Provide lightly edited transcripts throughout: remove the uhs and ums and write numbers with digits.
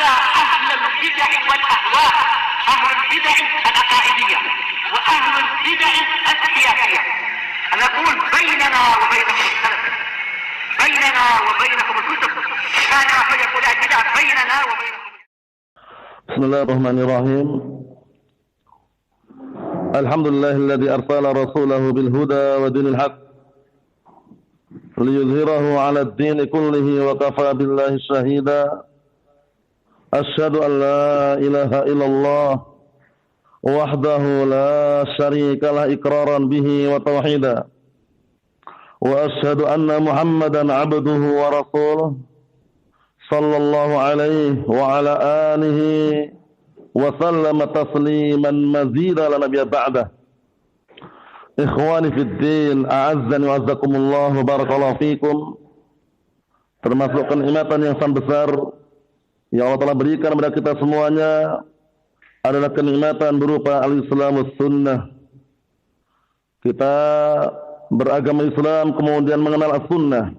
على أهل البدع والأهواء، أهل البدع العقائدية وأهل البدع السياسية. نقول بيننا وبينكم السلف، بيننا وبينكم الكتب، كان فيقول البدع بيننا وبينكم. بسم الله الرحمن الرحيم. الحمد لله الذي أرسل رسوله بالهدى ودين الحق ليظهره على الدين كله وكفى بالله شهيدا. أشهد أن لا إله إلا الله وحده لا شريك له إقرارا به وتوحيدا، وأشهد أن محمدا عبده ورسوله صلى الله عليه وعلى آله وسلم تسليما مزيدا لا نبي بعده. Ikhwani fid din, a'azzani wa azzakumullah, barakallahu fikum. Termasuk kenikmatan yang sangat besar yang Allah telah berikan kepada kita semuanya adalah kenikmatan berupa al-Islam was sunnah. Kita beragama Islam kemudian mengenal as-sunnah.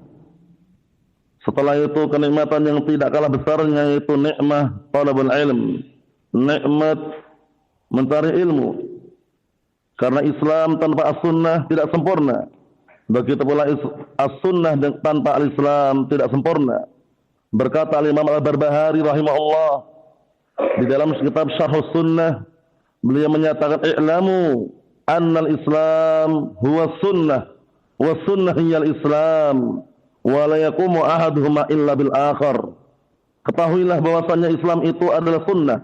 Setelah itu kenikmatan yang tidak kalah besarnya yaitu nikmah talabul ilm, nikmat mencari ilmu. Karena Islam tanpa as-sunnah tidak sempurna. Begitu pula as-sunnah tanpa al-Islam tidak sempurna. Berkata Imam Al-Barbahari rahimahullah di dalam kitab Syarhus Sunnah, beliau menyatakan i'lamu annal Islam huwa sunnah wa sunnah hiyal Islam wa la yaqumu ahaduhuma illa bil akhar. Ketahuilah bahwasanya Islam itu adalah sunnah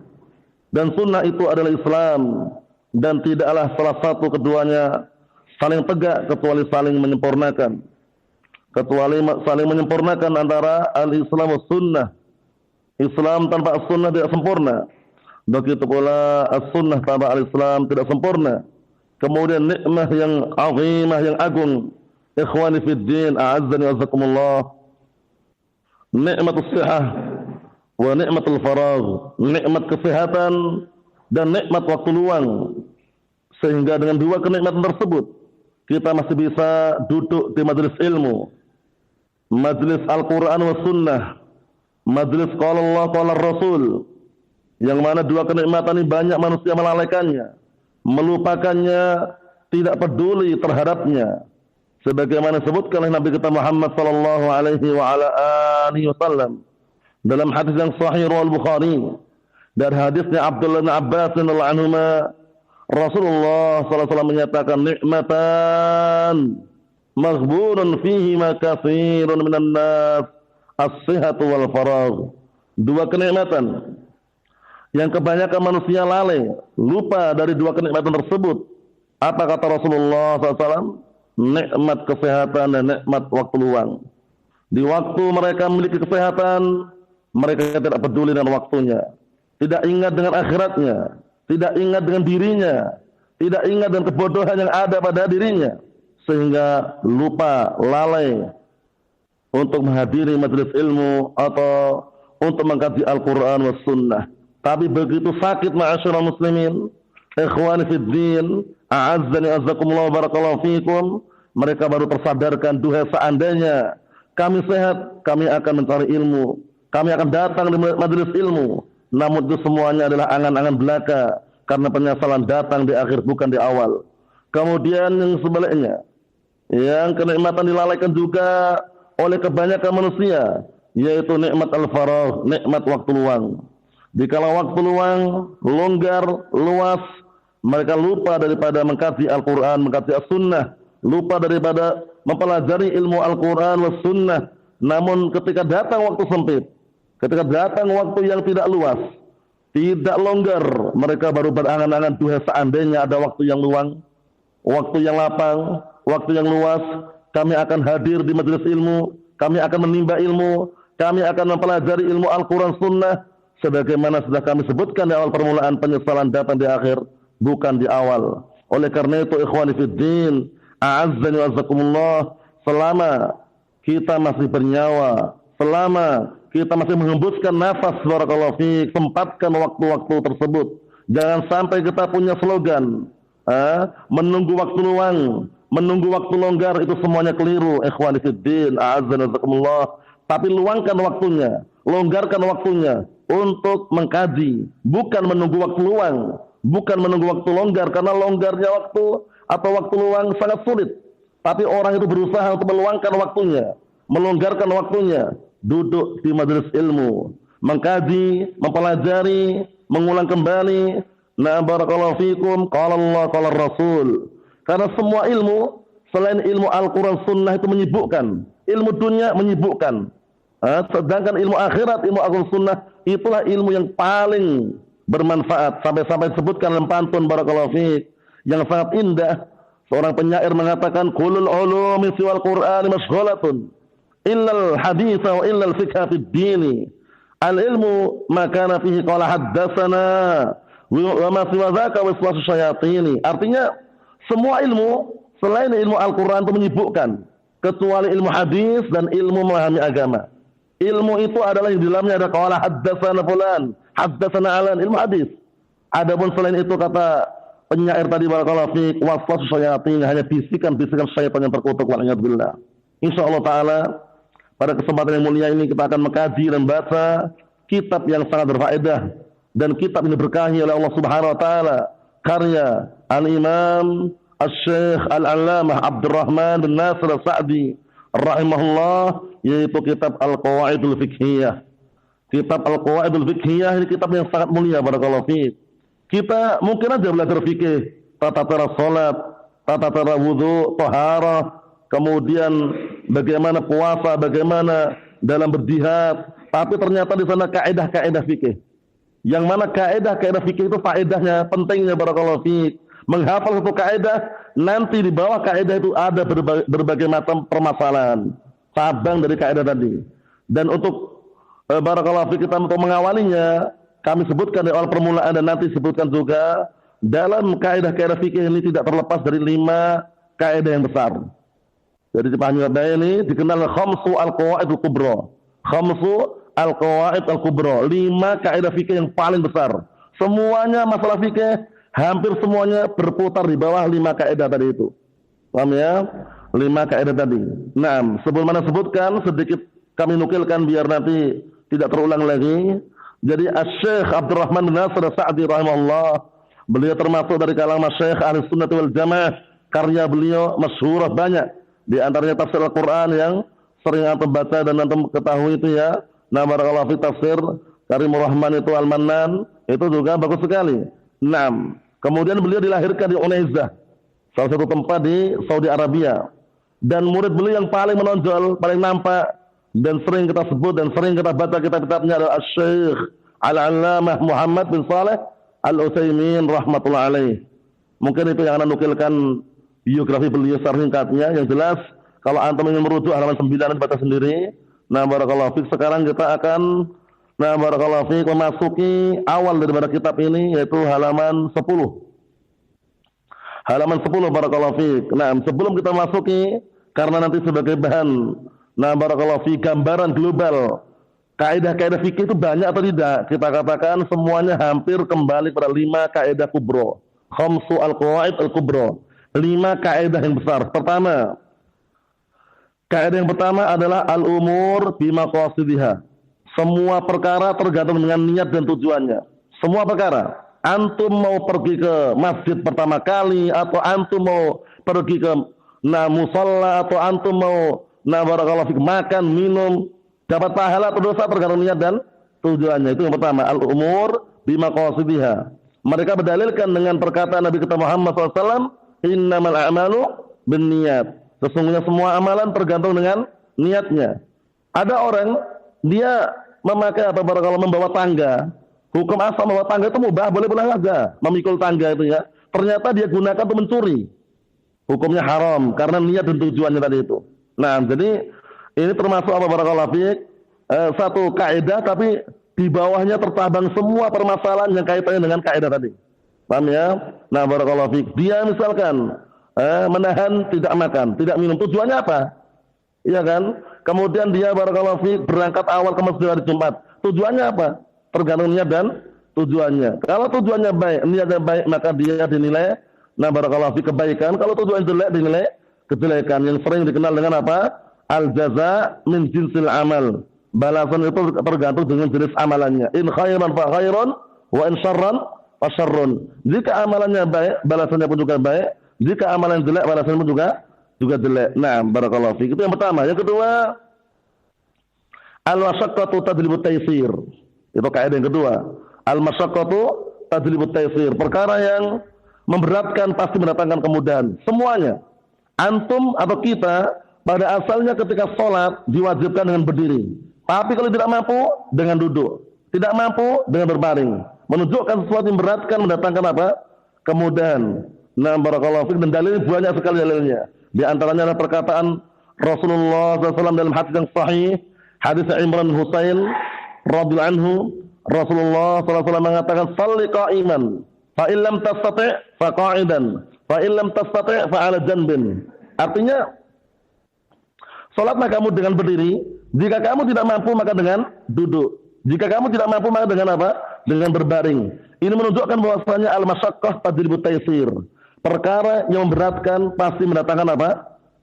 dan sunnah itu adalah Islam, dan tidaklah salah satu keduanya saling tegak kecuali saling menyempurnakan. Kecuali saling menyempurnakan antara al-Islam was sunnah. Islam tanpa as-sunnah tidak sempurna. Begitu pula as-sunnah tanpa al-Islam tidak sempurna. Kemudian nikmah yang azimah, yang agung. Ikhwani fid din, a'azzani wa azzakumullah. Nikmatus sihah wa nikmatul faragh. Nikmat kesehatan dan nikmat waktu luang. Sehingga dengan dua kenikmatan tersebut kita masih bisa duduk di majelis ilmu, majelis Al-Quran wa Sunnah, majelis qala Allah qala Rasul, yang mana dua kenikmatan ini banyak manusia melalaikannya, melupakannya, tidak peduli terhadapnya. Sebagaimana disebutkan oleh Nabi kita Muhammad sallallahu alaihi wa ala alihi wasallam dalam hadis yang sahih riwayat Bukhari, dari hadisnya Abdullah bin Abbas radhiyallahu anhuma, Rasulullah sallallahu alaihi wasallam menyatakan nikmatan maghbunun fihi ma katsirun minan nas, as-sihhatu wal faragh. Dua kenikmatan yang kebanyakan manusia lalai, lupa dari dua kenikmatan tersebut. Apa kata Rasulullah sallallahu alaihi wasallam? Nikmat kesehatan dan nikmat waktu luang. Di waktu mereka memiliki kesehatan, mereka tidak peduli dengan waktunya, tidak ingat dengan akhiratnya, tidak ingat dengan dirinya, tidak ingat dengan kebodohan yang ada pada dirinya, sehingga lupa, lalai untuk menghadiri majelis ilmu atau untuk mengkaji Al-Quran was Sunnah. Tapi begitu sakit ma'asyiral muslimin, ikhwani fid din, a'azzani azzakumullah barakallahu fikum, mereka baru tersadarkan, duhai seandainya kami sehat, kami akan mencari ilmu, kami akan datang di majelis ilmu. Namun itu semuanya adalah angan-angan belaka, karena penyesalan datang di akhir bukan di awal. Kemudian yang sebaliknya, yang kenikmatan dilalaikan juga oleh kebanyakan manusia, yaitu nikmat al-faragh, nikmat waktu luang. Dikala waktu luang longgar, luas, mereka lupa daripada mengkaji Al-Quran, mengkaji As-Sunnah, lupa daripada mempelajari ilmu Al-Quran was Sunnah. Namun ketika datang waktu sempit, ketika datang waktu yang tidak luas, tidak longgar, mereka baru berangan-angan, duhai seandainya ada waktu yang luang, waktu yang lapang, waktu yang luas, kami akan hadir di majelis ilmu, kami akan menimba ilmu, kami akan mempelajari ilmu Al-Quran Sunnah, sebagaimana sudah kami sebutkan di awal permulaan, penyesalan datang di akhir, bukan di awal. Oleh karena itu, ikhwani fid din, a'azzani wa azzakumullah, selama kita masih bernyawa, selama kita masih menghembuskan nafas, barakallahu fiik, sempatkan waktu-waktu tersebut. Jangan sampai kita punya slogan, menunggu waktu luang, menunggu waktu longgar, itu semuanya keliru. Ikhwani fid din, a'azzani wa azzakumullah. tapi luangkan waktunya, longgarkan waktunya untuk mengkaji, bukan menunggu waktu luang, bukan menunggu waktu longgar, karena longgarnya waktu atau waktu luang sangat sulit. Tapi orang itu berusaha untuk meluangkan waktunya, melonggarkan waktunya, duduk di majelis ilmu, mengkaji, mempelajari, mengulang kembali. Nah, barakallahu fikum, qala Allah, qala Rasul. Karena semua ilmu selain ilmu Al-Qur'an Sunnah itu menyibukkan, ilmu dunia menyibukkan. Sedangkan ilmu akhirat, ilmu Al-Qur'an Sunnah itulah ilmu yang paling bermanfaat. Sampai-sampai sebutkan dalam pantun barakallahu fik yang sangat indah. Seorang penyair mengatakan, "Kullul ulumi siwal Qur'ani mashghalatun, illal haditsa wa illal fiqha fid dini. Al-ilmu ma kana fihi qala haddatsana wa ma siwa dzaka waswasu syayatini." Artinya, semua ilmu selain ilmu Al-Qur'an itu menyibukkan, kecuali ilmu hadis dan ilmu memahami agama. Ilmu itu adalah yang di dalamnya ada qala haddatsana fulan, haddatsana alan, ilmu hadis. Adapun selain itu kata penyair tadi barakallahu fiik, waswasu syayatin, hanya bisikan-bisikan syaitan yang terkutuk, wal'iyadzubillah. Insyaallah taala pada kesempatan yang mulia ini kita akan mengkaji dan baca kitab yang sangat berfaedah, dan kitab ini berkahi oleh Allah Subhanahu wa taala, karya Al-Imam Asy-Syaikh Al-Allamah Abdurrahman bin Nasir As-Sa'di rahimahullah, yaitu kitab Al-Qawaidul Fiqhiyah. Kitab Al-Qawaidul Fiqhiyah ini kitab yang sangat mulia barakallahu fiik. Kita mungkin aja belajar fikih, tata cara salat, tata cara wudu, taharah, kemudian bagaimana puasa, bagaimana dalam berjihad, tapi ternyata di sana kaidah-kaidah fikih. Yang mana kaidah-kaidah fikih itu faedahnya, pentingnya barakallahu fiik. Menghafal satu kaidah, nanti di bawah kaidah itu ada berbagai macam permasalahan cabang dari kaidah tadi. Dan untuk barakallahu fiik kita untuk mengawalinya, kami sebutkan di awal permulaan dan nanti sebutkan juga dalam kaidah-kaidah fikih ini tidak terlepas dari 5 kaidah yang besar. Jadi dipahami ini dikenal khamsu al-qawaid al-kubra. Khamsu al-qawaid al-kubra, 5 kaidah fikih yang paling besar. Semuanya masalah fikih, hampir semuanya berputar di bawah 5 kaidah tadi itu. Paham ya? 5 kaidah tadi. Nah, sebelum mana sebutkan sedikit kami nukilkan biar nanti tidak terulang lagi. Jadi Asy-Syaikh Abdurrahman bin Nasir As-Sa'di rahimahullah, beliau termasuk dari kalangan Syekh Ahli Sunnah wal Jamaah. Karya beliau masyhur banyak. Di antaranya tafsir Al-Qur'an yang sering antum baca dan antum ketahui itu ya. Nah, barakallahu fi tafsir Karimur Rahman itu Al-Mannan, itu juga bagus sekali. 6. Kemudian beliau dilahirkan di Unaizah, salah satu tempat di Saudi Arabia. Dan murid beliau yang paling menonjol, paling nampak dan sering kita sebut dan sering kita baca kitab-kitabnya adalah Asy-Syaikh Al-Allamah Muhammad bin Shalih Al-Utsaimin rahmatullah alaih. Mungkin itu yang akan nukilkan biografi beliau secara singkatnya. Yang jelas kalau antum ingin merujuk halaman 9 baca sendiri. Nah, barakallahu fiik, sekarang kita akan barakallahu fiik memasuki awal daripada kitab ini, yaitu halaman 10. Halaman 10 barakallahu fiik. Nah, sebelum kita masuki, karena nanti sebagai bahan barakallahu fi gambaran global kaidah-kaidah fikih itu banyak atau tidak, kita katakan semuanya hampir kembali pada 5 kaidah kubra. Khamsu al-qawaid al-kubra, 5 kaidah yang besar. Pertama, kaidah yang pertama adalah al-umur bimaqasidiha. Semua perkara tergantung dengan niat dan tujuannya. Semua perkara. Antum mau pergi ke masjid pertama kali, atau antum mau pergi ke musalla, atau antum mau barakallahu fik makan, minum, dapat pahala atau dosa tergantung niat dan tujuannya. Itu yang pertama, al-umur bimaqasidiha. Mereka berdalilkan dengan perkataan Nabi kita Muhammad SAW, innamal a'malu binniyat. Sesungguhnya semua amalan tergantung dengan niatnya. Ada orang dia memakai barakallahu membawa tangga. Hukum asal membawa tangga itu mubah, boleh-boleh saja. Memikul tangga itu ya. Ternyata dia gunakan untuk mencuri. Hukumnya haram karena niat dan tujuannya tadi itu. Nah, jadi ini termasuk barakallahu fiik, satu kaidah tapi di bawahnya tertabang semua permasalahan yang kaitannya dengan kaidah tadi. Paham ya? Nah, barakallahu fiik. Dia misalkan menahan tidak makan, tidak minum, tujuannya apa? Iya kan? Kemudian dia barakallahu fiik berangkat awal ke masjid hari Jumat. Tujuannya apa? Tergantung niat dan tujuannya. Kalau tujuannya baik, niatnya baik, maka dia dinilai barakallahu fiik kebaikan. Kalau tujuan jelek dinilai kejelekan, yang sering dikenal dengan apa? Al-jaza min jinsil amal. Balasan itu tergantung dengan jenis amalannya. In khairan fa khairun wa in syarran fa syarrun. Jika amalannya baik, balasannya pun juga baik. Jika amalan jelek, balasannya pun juga jelek. Nah, barakallahu fiik. Itu yang pertama. Yang kedua, al-masyaqqatu tadribu taysir. Itu kaidah yang kedua. Al-masyaqqatu tadribu taysir. Perkara yang memberatkan pasti mendatangkan kemudahan. Semuanya. Antum atau kita pada asalnya ketika sholat diwajibkan dengan berdiri. Tapi kalau tidak mampu dengan duduk. Tidak mampu dengan berbaring. Menunjukkan sesuatu yang memberatkan mendatangkan apa? Kemudahan. Nah, barakallahu fiik. Dan dalil banyak sekali dalilnya. Di antaranya adalah perkataan Rasulullah SAW dalam hadis yang sahih. Hadis Imran Husain radhiyallahu anhu, Rasulullah SAW mengatakan salli qa'iman fa illam tastati' fa qa'idan fa illam tastati' fa 'ala janbin. Artinya salatlah kamu dengan berdiri, jika kamu tidak mampu maka dengan duduk. Jika kamu tidak mampu maka dengan apa? Dengan berbaring. Ini menunjukkan bahwasanya al-masyaqqah tajlibu taysir. Perkara yang memberatkan pasti mendatangkan apa?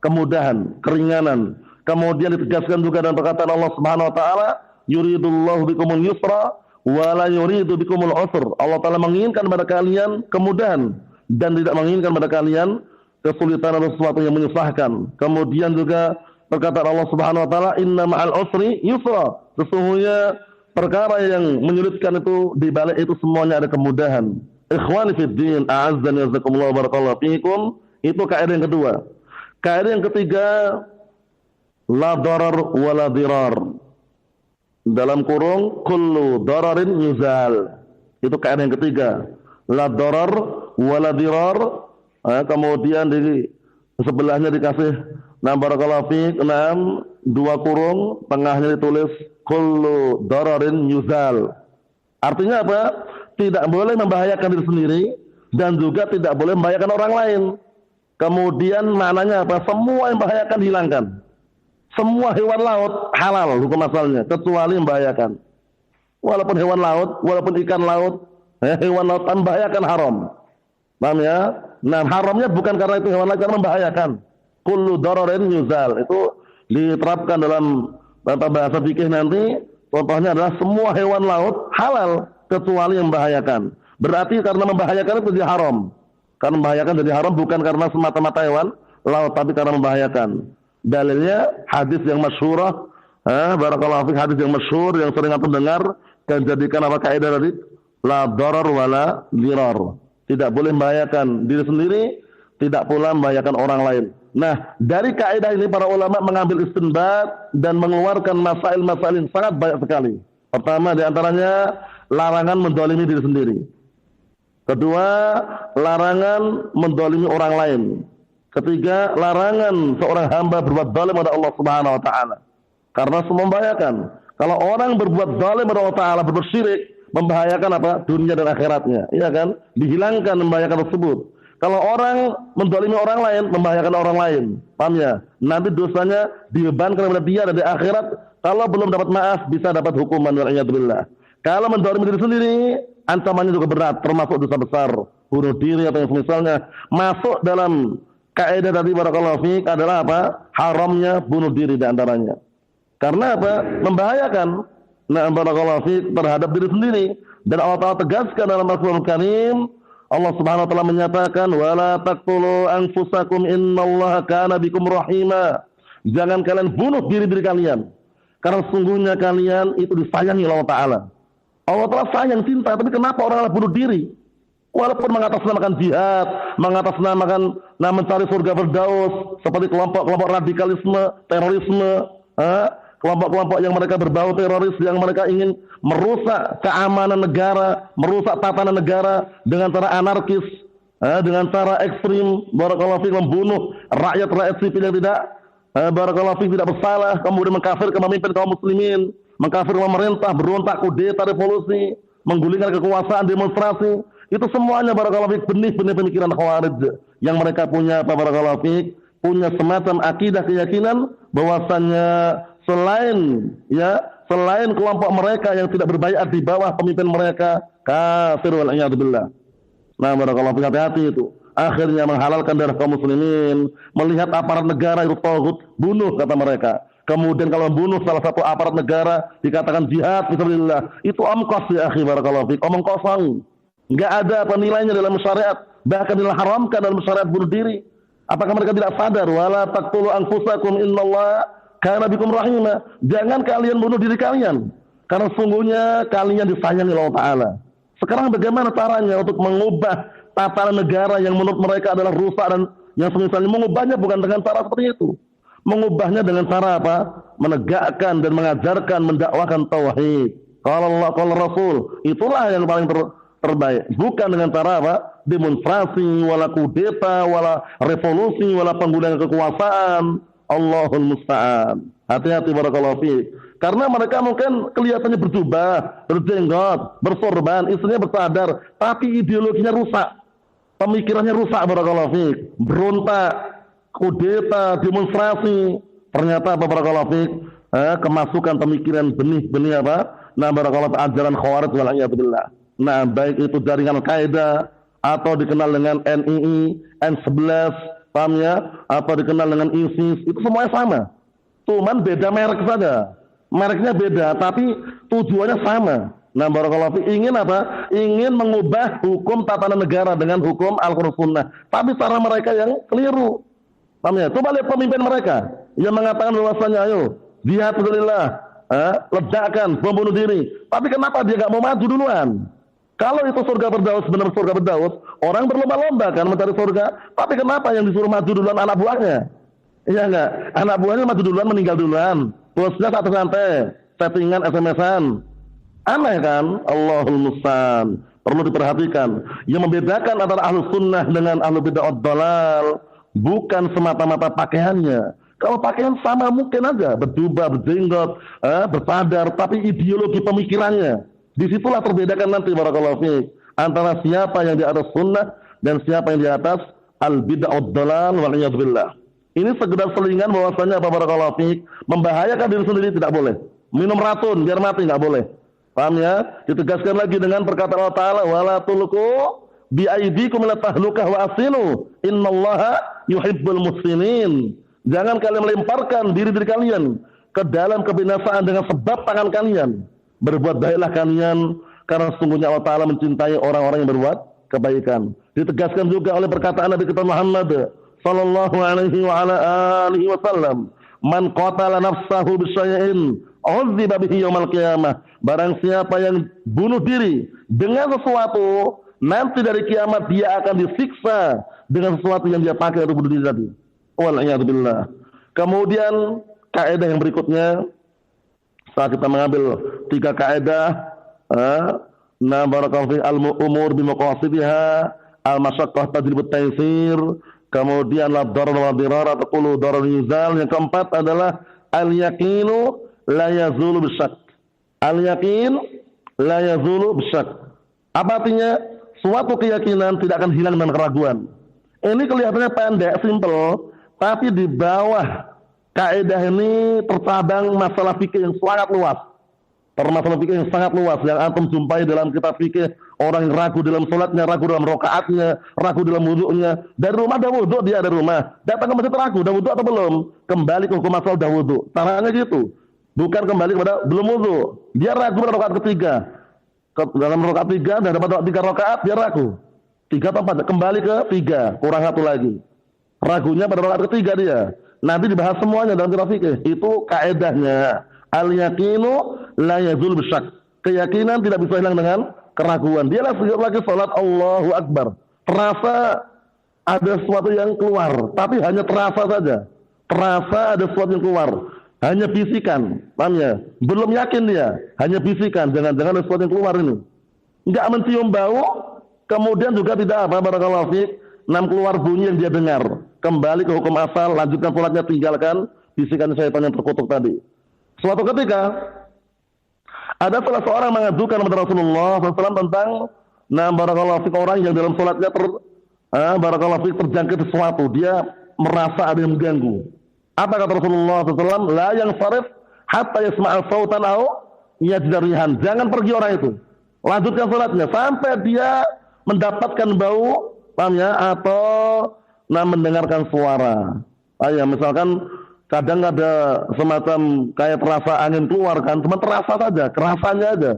Kemudahan, keringanan. Kemudian ditegaskan juga dalam perkataan Allah Subhanahu wa taala, yuridullahu bikumul yusra wa la yuridu bikumul usra. Allah taala menginginkan pada kalian kemudahan dan tidak menginginkan pada kalian kesulitan atau sesuatu yang menyusahkan. Kemudian juga perkataan Allah Subhanahu wa taala, inna ma'al usri yusra. Sesungguhnya perkara yang menyulitkan itu di balik itu semuanya ada kemudahan. Ikhwani fid din, a'azzani wajazakumullah barakallahu fiikum. Itu kaidah yang kedua. Kaidah yang ketiga, la darar wa la dirar. Dalam kurung kullu dararin yuzal. Itu kaidah yang ketiga. La darar wa la dirar. Kemudian di sebelahnya dikasih barakallahu fiik, dua kurung, tengahnya ditulis kullu dararin yuzal. Artinya apa? Tidak boleh membahayakan diri sendiri dan juga tidak boleh membahayakan orang lain. Kemudian maknanya apa? Semua yang membahayakan hilangkan. Semua hewan laut halal hukum asalnya kecuali membahayakan. Walaupun hewan laut, walaupun ikan laut, hewan laut membahayakan haram. Paham ya? Nah, haramnya bukan karena itu hewan laut, karena membahayakan. Kullu dararin yuzal. Itu diterapkan dalam bahasa fikih nanti. Contohnya adalah semua hewan laut halal kecuali yang membahayakan. Berarti karena membahayakan itu jadi haram. Karena membahayakan jadi haram bukan karena semata-mata hewan laut, tapi karena membahayakan. Dalilnya hadis yang masyhurah, barakallahu fiik, hadis yang masyhur yang sering antum dengar, dan jadikan apa kaidah tadi? La darar wala dirar. Tidak boleh membahayakan diri sendiri, tidak pula membahayakan orang lain. Nah, dari kaidah ini para ulama mengambil istinbat dan mengeluarkan masail-masail yang sangat banyak sekali. Pertama di antaranya larangan mendolimi diri sendiri. Kedua, larangan mendolimi orang lain. Ketiga, larangan seorang hamba berbuat zalim kepada Allah Subhanahu wa taala. Karena semua membahayakan. Kalau orang berbuat zalim kepada Allah taala, berbuat syirik, membahayakan apa? Dunia dan akhiratnya. Iya kan? Dihilangkan membahayakan tersebut. Kalau orang mendolimi orang lain, membahayakan orang lain. Paham ya? Nanti dosanya dibebankan kepada dia dan di akhirat, kalau belum dapat maaf bisa dapat hukuman wal'iyadzubillah. Kalau mendolimi diri sendiri, ancamannya juga berat, termasuk dosa besar, bunuh diri atau yang semisalnya. Masuk dalam kaidah tadi barakallahu fiik adalah apa? Haramnya bunuh diri di antaranya. Karena apa? Membahayakan. Nah, barakallahu fiik terhadap diri sendiri. Dan Allah Ta'ala tegaskan dalam Al-Qur'an Karim, Allah Subhanahu wa taala menyatakan, wala taqtulu anfusakum innallaha kana bikum rahima. Jangan kalian bunuh diri-diri kalian. Karena sungguhnya kalian itu disayangi oleh Allah Ta'ala. Allah Ta'ala sayang, cinta, tapi kenapa orang bunuh diri? Walaupun mengatasnamakan jihad, mengatasnamakan mencari surga firdaus, seperti kelompok-kelompok radikalisme, terorisme, kelompok-kelompok yang mereka berbau teroris, yang mereka ingin merusak keamanan negara, merusak tatanan negara dengan cara anarkis, dengan cara ekstrim, barakallahu fiik, membunuh rakyat-rakyat sipil yang tidak barakallahu fiik tidak bersalah, kemudian mengkafirkan pemimpin kaum muslimin, mengkafirkan pemerintah, berontak, kudeta, revolusi, menggulingkan kekuasaan, demonstrasi. Itu semuanya barakallahu fiik benih-benih pemikiran Khawarij yang mereka punya apa barakallahu fiik, punya semacam akidah keyakinan bahwasannya selain kelompok mereka yang tidak berbaiat di bawah pemimpin mereka kafir wal iyad billah. Nah, barakallahu fiik, hati-hati itu. akhirnya menghalalkan darah kaum muslimin. Melihat aparat negara itu taghut, bunuh kata mereka. Kemudian kalau membunuh salah satu aparat negara dikatakan jihad fisabilillah. Itu omkos ya akhi barakallahu fik, omong kosong. Enggak ada penilainya dalam syariat, bahkan diharamkan dalam syariat bunuh diri. Apakah mereka tidak sadar? Wala taqtulu anfusakum innallaha kana bikum rahima. Jangan kalian bunuh diri kalian, karena sungguhnya kalian disayangi Allah Ta'ala. Sekarang bagaimana caranya untuk mengubah tatanan negara yang menurut mereka adalah rusak dan yang semisalnya, mengubahnya bukan dengan cara seperti itu. Mengubahnya dengan cara apa? Menegakkan dan mengajarkan, mendakwakan tauhid. Kalau Allah, kalau Rasul, itulah yang paling terbaik. Bukan dengan cara apa? Demonstrasi, wala kudeta, wala revolusi, wala penggunaan kekuasaan. Allahul musta'an. Hati-hati barakallahu fiik. Karena mereka mungkin kelihatannya berjubah, berjenggot, bersorban, istrinya bersadar, tapi ideologinya rusak. Pemikirannya rusak barakallahu fiik. Berontak, kudeta, demonstrasi. Ternyata apa barakallahu fiik? Kemasukan pemikiran benih-benih apa? Nah barakallahu ajaran khawarij wal iyadzubillah. Nah, baik itu jaringan Al-Qaeda atau dikenal dengan NII, N11, paham ya? Atau dikenal dengan ISIS, itu semuanya sama. Cuman beda merek saja. Mereknya beda, tapi tujuannya sama. Nah, barakallahu fiik, ingin apa? Ingin mengubah hukum tatanan negara dengan hukum Al-Qur'an Sunnah. Tapi cara mereka yang keliru. Paham ya? Coba lihat pemimpin mereka yang mengatakan bahwasanya ayo jihad fisabilillah, ledakan, bom bunuh diri. Tapi kenapa dia nggak mau maju duluan? Kalau itu surga Firdaus, benar surga Firdaus, orang berlomba-lomba kan mencari surga. Tapi kenapa yang disuruh maju duluan anak buahnya? Iya enggak? Anak buahnya maju duluan, meninggal duluan. Bosnya satu santai, settingan SMS-an. Aneh kan? Allahul musta'an. Perlu diperhatikan. Yang membedakan antara ahlu sunnah dengan ahlu bid'ah ad-dhalal bukan semata-mata pakaiannya. Kalau pakaian sama mungkin aja, berjubah, berjenggot, bersadar, tapi ideologi pemikirannya. Disitulah terbedakan nanti barakallahu fiik antara siapa yang di atas sunnah dan siapa yang di atas al-bid'ah ad-dhalal wal iyad billah. Ini sekedar selingan bahwasanya apa barakallahu fiik, membahayakan diri sendiri tidak boleh. Minum racun biar mati enggak boleh. Paham ya? Ditegaskan lagi dengan perkataan Allah Ta'ala, wala tulqu bi aydikum ila tahlukah wa asinu innallaha yuhibbul muhsinin. Jangan kalian melemparkan diri kalian ke dalam kebinasaan dengan sebab tangan kalian. Berbuat baiklah kalian, karena sesungguhnya Allah Ta'ala mencintai orang-orang yang berbuat kebaikan. Ditegaskan juga oleh perkataan Nabi kita Muhammad sallallahu alaihi wa ala alihi wasallam, man qatala nafsahu bisyai'in udziba bihi yaumil qiyamah. Barang siapa yang bunuh diri dengan sesuatu, nanti dari kiamat dia akan disiksa dengan sesuatu yang dia pakai untuk bunuh diri tadi. Wal iyad billah. Kemudian kaidah yang berikutnya, saat kita mengambil 3 kaidah, nah barakallahu fi al-umur bi maqasidiha, al-masyaqqah tajlibut taysir, kemudian la darar wa dirar taqulu darar yuzal. Yang keempat adalah al-yaqinu la yazulu bisyak. Al-yaqin la yazulu bisyak. Apa artinya? Suatu keyakinan tidak akan hilang dengan keraguan. Ini kelihatannya pendek, simple, tapi di bawah kaidah ini tercabang masalah fikih yang sangat luas. Permasalahan fikih yang sangat luas yang antum jumpai dalam kitab fikih. Orang yang ragu dalam sholatnya, ragu dalam rokaatnya, ragu dalam wudhunya. Dari rumah dah wudhu, dia dari rumah. Datang ke masjid ragu, dah wudhu atau belum? Kembali ke hukum asal dah wudhu. Caranya gitu. Bukan kembali kepada belum wudhu. Dia ragu pada rokaat ketiga. Dalam rokaat 3, dan dapat 3 rokaat, dia ragu. 3 atau 4, kembali ke 3, kurang 1 lagi. Ragunya pada rokaat ketiga dia. Nanti dibahas semuanya dalam kitab fikih. Itu kaedahnya. Al-yaqinu la yazul bisyak. Keyakinan tidak bisa hilang dengan keraguan. Dia lagi salat Allahu Akbar. Terasa ada sesuatu yang keluar, tapi hanya terasa saja. Terasa ada sesuatu yang keluar. Hanya bisikan, paham ya? Belum yakin dia, hanya bisikan. Jangan-jangan ada sesuatu yang keluar ini. Enggak mencium bau, kemudian juga tidak apa barakallahu fiik, keluar bunyi yang dia dengar. Kembali ke hukum asal, lanjutkan sholatnya, tinggalkan bisikan syaitan yang terkutuk tadi. Suatu ketika ada salah seorang mengadukan kepada Rasulullah SAW tentang barakallahu fiik, orang yang dalam sholatnya barakallahu fiik terjangkit sesuatu, dia merasa ada yang mengganggu. Apa kata Rasulullah SAW? La yang sarif hatta yasma'al sautan au yajrihan. Jangan pergi orang itu. Lanjutkan sholatnya sampai dia mendapatkan bau paham ya? Atau mendengarkan suara. Misalkan kadang ada semacam kayak terasa angin keluar kan, cuma terasa saja, kerasannya aja.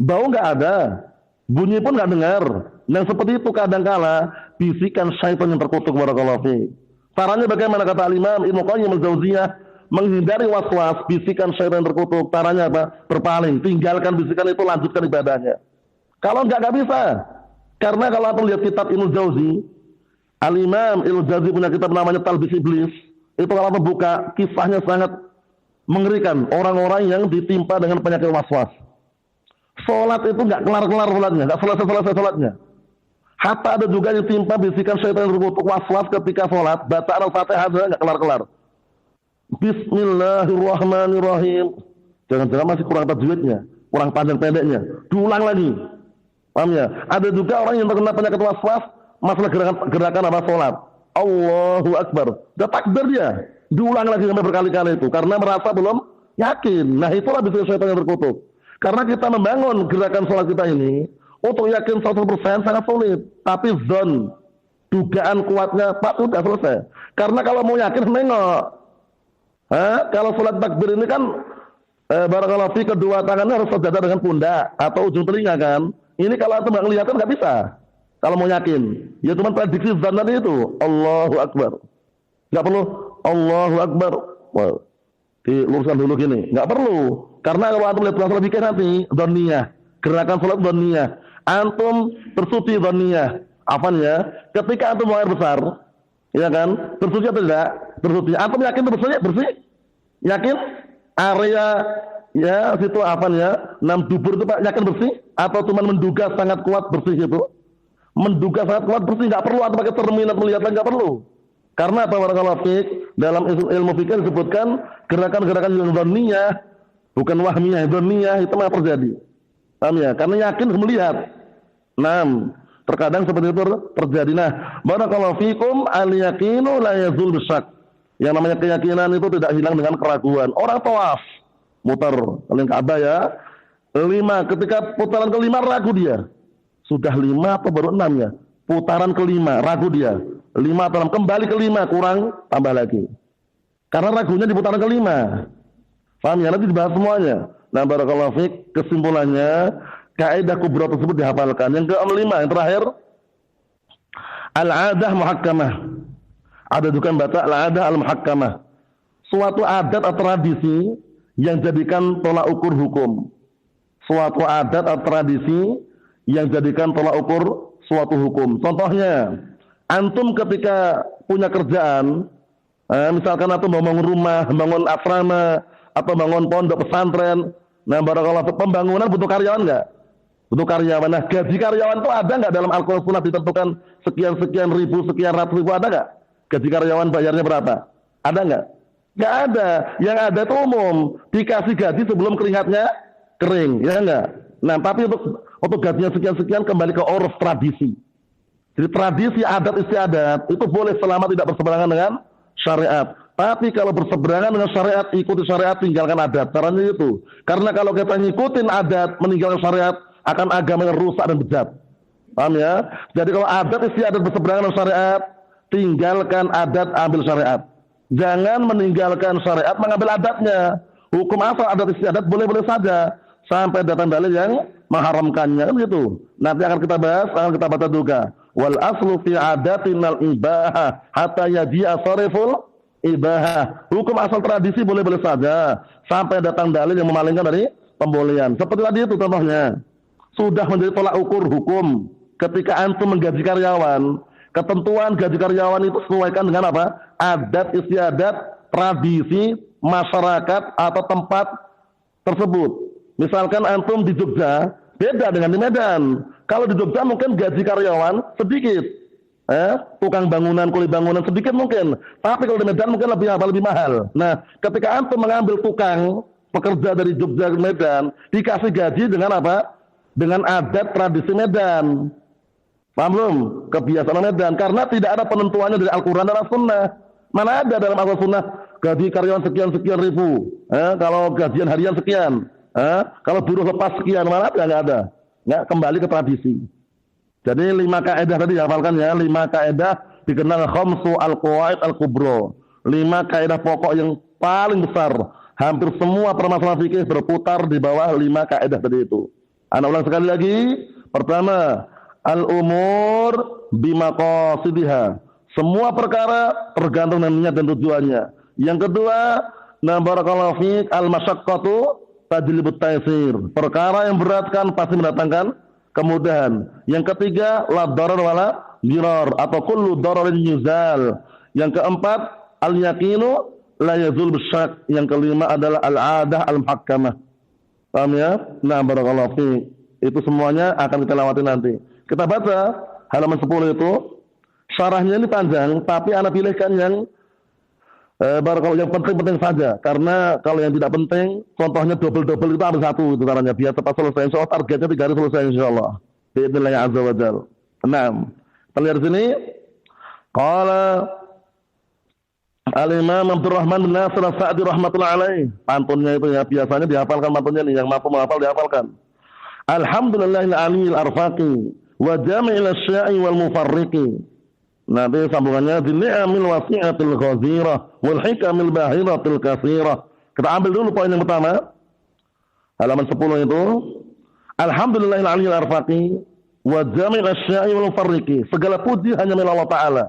Bau nggak ada, bunyi pun nggak dengar. Yang seperti itu kadangkala bisikan syaitan yang terkutuk, barakallahu fiik. Caranya bagaimana kata Imam Ibnu Qayyim al-Jauziyah? Menghindari waswas, bisikan syaitan yang terkutuk. Caranya apa? Berpaling, tinggalkan bisikan itu, lanjutkan ibadahnya. Kalau nggak bisa. Karena kalau aku lihat kitab Ibnu Jauzi, Al-Imam Ibnu Jauzi punya kitab namanya Talbis Iblis. Itu kalau membuka kisahnya sangat mengerikan. Orang-orang yang ditimpa dengan penyakit waswas. Sholat itu nggak kelar-kelar sholatnya, nggak selesai-selesai sholatnya. Hatta ada juga yang timpa bisikan syaitan yang terkutuk waswas ketika sholat, bacaan Al-Fatihah saja nggak kelar-kelar. Bismillahirrahmanirrahim. Jangan-jangan masih kurang tajwidnya, kurang panjang pendeknya. Diulang lagi. Paham ya? Ada juga orang yang terkena penyakit waswas, masalah gerakan apa sholat. Allahu Akbar. Udah takbir dia. Diulang lagi sampai berkali-kali itu. Karena merasa belum yakin. Nah itulah bisikan syaitan yang terkutuk. Karena kita membangun gerakan sholat kita ini, untuk yakin 100% sangat sulit. Tapi zon, dugaan kuatnya, Pak sudah selesai. Karena kalau mau yakin, nengok. Kalau sholat takbir ini kan, barakallahu fi, kedua tangannya harus sejajar dengan pundak atau ujung telinga kan. Ini kalau itu nggak kelihatan nggak bisa. Kalau mau yakin, ya cuma prediksi zon tadi itu. Allahu Akbar. Nggak perlu Allahu Akbar. Wow. Diluruskan dulu gini. Nggak perlu. Karena kalau antum lihat sholat fikih nanti, dzanniyah. Gerakan sholat dzanniyah. Antum bersuci dzanniyah. Apanya? Ketika antum mau air besar, ya kan? Bersuci atau tidak? Bersuci. Antum yakin itu bersih? Bersih? Yakin? Area ya situ apanya? 6 dubur itu Pak, yakin bersih? Atau cuma menduga sangat kuat bersih itu? Menduga sangat kuat bersih, nggak perlu atau pakai cermin atau melihat lagi, nggak perlu. Karena apa? Barakallahu fiik, dalam ilmu fikih disebutkan gerakan-gerakan yang dzanniyah, bukan wahmiyah, dzanniyah itu memang terjadi. Paham ya? Karena yakin melihat. Terkadang seperti itu terjadi. Nah, barakallahu fikum, al-yaqinu la yazul bisyak. Yang namanya keyakinan itu tidak hilang dengan keraguan. Orang tawaf, mutar keliling Ka'bah ya. 5, ketika putaran kelima ragu dia. Sudah 5 atau baru 6 ya? Putaran kelima ragu dia. 5 atau 6, kembali ke 5, kurang, tambah lagi. Karena ragunya di putaran kelima. Paham ya? Nanti dibahas semuanya. Nah, barakallahu fiik, kesimpulannya, kaidah kubra tersebut dihafalkan. Yang ke-5, yang terakhir, al-adah muhakkamah. Ada juga yang baca al-adah al-muhakkamah. Suatu adat atau tradisi yang jadikan tolak ukur hukum. Suatu adat atau tradisi yang jadikan tolak ukur suatu hukum. Contohnya, antum ketika punya kerjaan, misalkan antum bangun rumah, bangun asrama, atau bangun pondok pesantren, nah barakallahu pembangunan butuh karyawan nggak? Butuh karyawan. Nah gaji karyawan itu ada nggak dalam Al-Quran Sunnah ditentukan sekian ribu, sekian ratus ribu, ada nggak? Gaji karyawan bayarnya berapa? Ada nggak? Nggak ada. Yang ada itu umum, dikasih gaji sebelum keringatnya kering, ya nggak? Nah tapi untuk gajinya sekian-sekian kembali ke uruf tradisi. Jadi tradisi adat istiadat itu boleh selama tidak berseberangan dengan syariat. Tapi kalau berseberangan dengan syariat, ikuti syariat, tinggalkan adat. Caranya itu. Karena kalau kita ngikutin adat, meninggalkan syariat, akan agama yang rusak dan bejat. Paham ya? Jadi kalau adat istiadat berseberangan dengan syariat, tinggalkan adat, ambil syariat. Jangan meninggalkan syariat, mengambil adatnya. Hukum asal adat istiadat boleh-boleh saja. Sampai datang dalil yang mengharamkannya. Kan gitu. Nanti akan kita bahas, akan kita baca juga. Wal aslu fi adatinal ibahah hatta yaji'a sariful ibahah. Hukum asal tradisi boleh-boleh saja sampai datang dalil yang memalingkan dari pembolehan. Seperti tadi itu contohnya. Sudah menjadi tolak ukur hukum ketika antum menggaji karyawan, ketentuan gaji karyawan itu sesuaikan dengan apa? Adat istiadat, tradisi masyarakat atau tempat tersebut. Misalkan antum di Jogja, beda dengan di Medan. Kalau di Jogja mungkin gaji karyawan sedikit. Tukang bangunan, kuli bangunan sedikit mungkin. Tapi kalau di Medan mungkin lebih mahal. Nah, ketika antum mengambil tukang pekerja dari Jogja ke Medan, dikasih gaji dengan apa? Dengan adat tradisi Medan. Paham belum? Kebiasaan Medan. Karena tidak ada penentuannya dari Al-Quran dan As-Sunnah. Mana ada dalam Al-Quran Sunnah gaji karyawan sekian-sekian ribu. Kalau gajian harian sekian. Kalau buruh lepas sekian, mana ada? Nggak ada. Nggak, kembali ke tradisi. Jadi 5 kaidah tadi hafalkan ya, 5 kaidah dikenal khamsu al-qawaid al-kubra. 5 kaidah pokok yang paling besar. Hampir semua permasalahan fikih berputar di bawah 5 kaidah tadi itu. Ana ulang sekali lagi. Pertama, al-umur bimaqasidiha. Semua perkara tergantung dengan niat dan tujuannya. Yang kedua, na barakallahu fiik al-masyaqqatu tajlibut taysir. Perkara yang berat kan pasti mendatangkan kemudahan. Yang ketiga, la darar wala dirar atau kullu dararin yuzal. Yang keempat, al-yaqinu la yazul bisyak. Yang kelima adalah al-'adah al-muhakkamah. Paham ya? Nah, barakallahu fiik. Itu semuanya akan kita lewati nanti. Kita baca halaman 10 itu. Syarahnya ini panjang, tapi ana pilihkan yang barakallahu yang penting-penting saja. Karena kalau yang tidak penting, contohnya double-double itu ambil satu itu caranya. Biar cepat selesai. Insyaallah targetnya 3 hari selesai insyaallah. Biidznillah azza wa jalla. 6. Kita lihat sini. Qala Al-Imam Abdurrahman bin Nasir As-Sa'di rahmatullahi alaih. Pantunnya itu ya biasanya dihafalkan pantunnya nih, yang mampu menghafal dihafalkan. Alhamdulillahil aliyil arfaqi wa jami'il asya'i wal mufarriqi. Nanti sambungannya di ni'amil wasi'atil ghazirah wal hikamil bahiratil katsirah. Kita ambil dulu poin yang pertama. Halaman 10 itu. Alhamdulillahil aliyil arfaqi wa jami'il asya'i wal mufarriqi. Segala puji hanya milik Allah taala,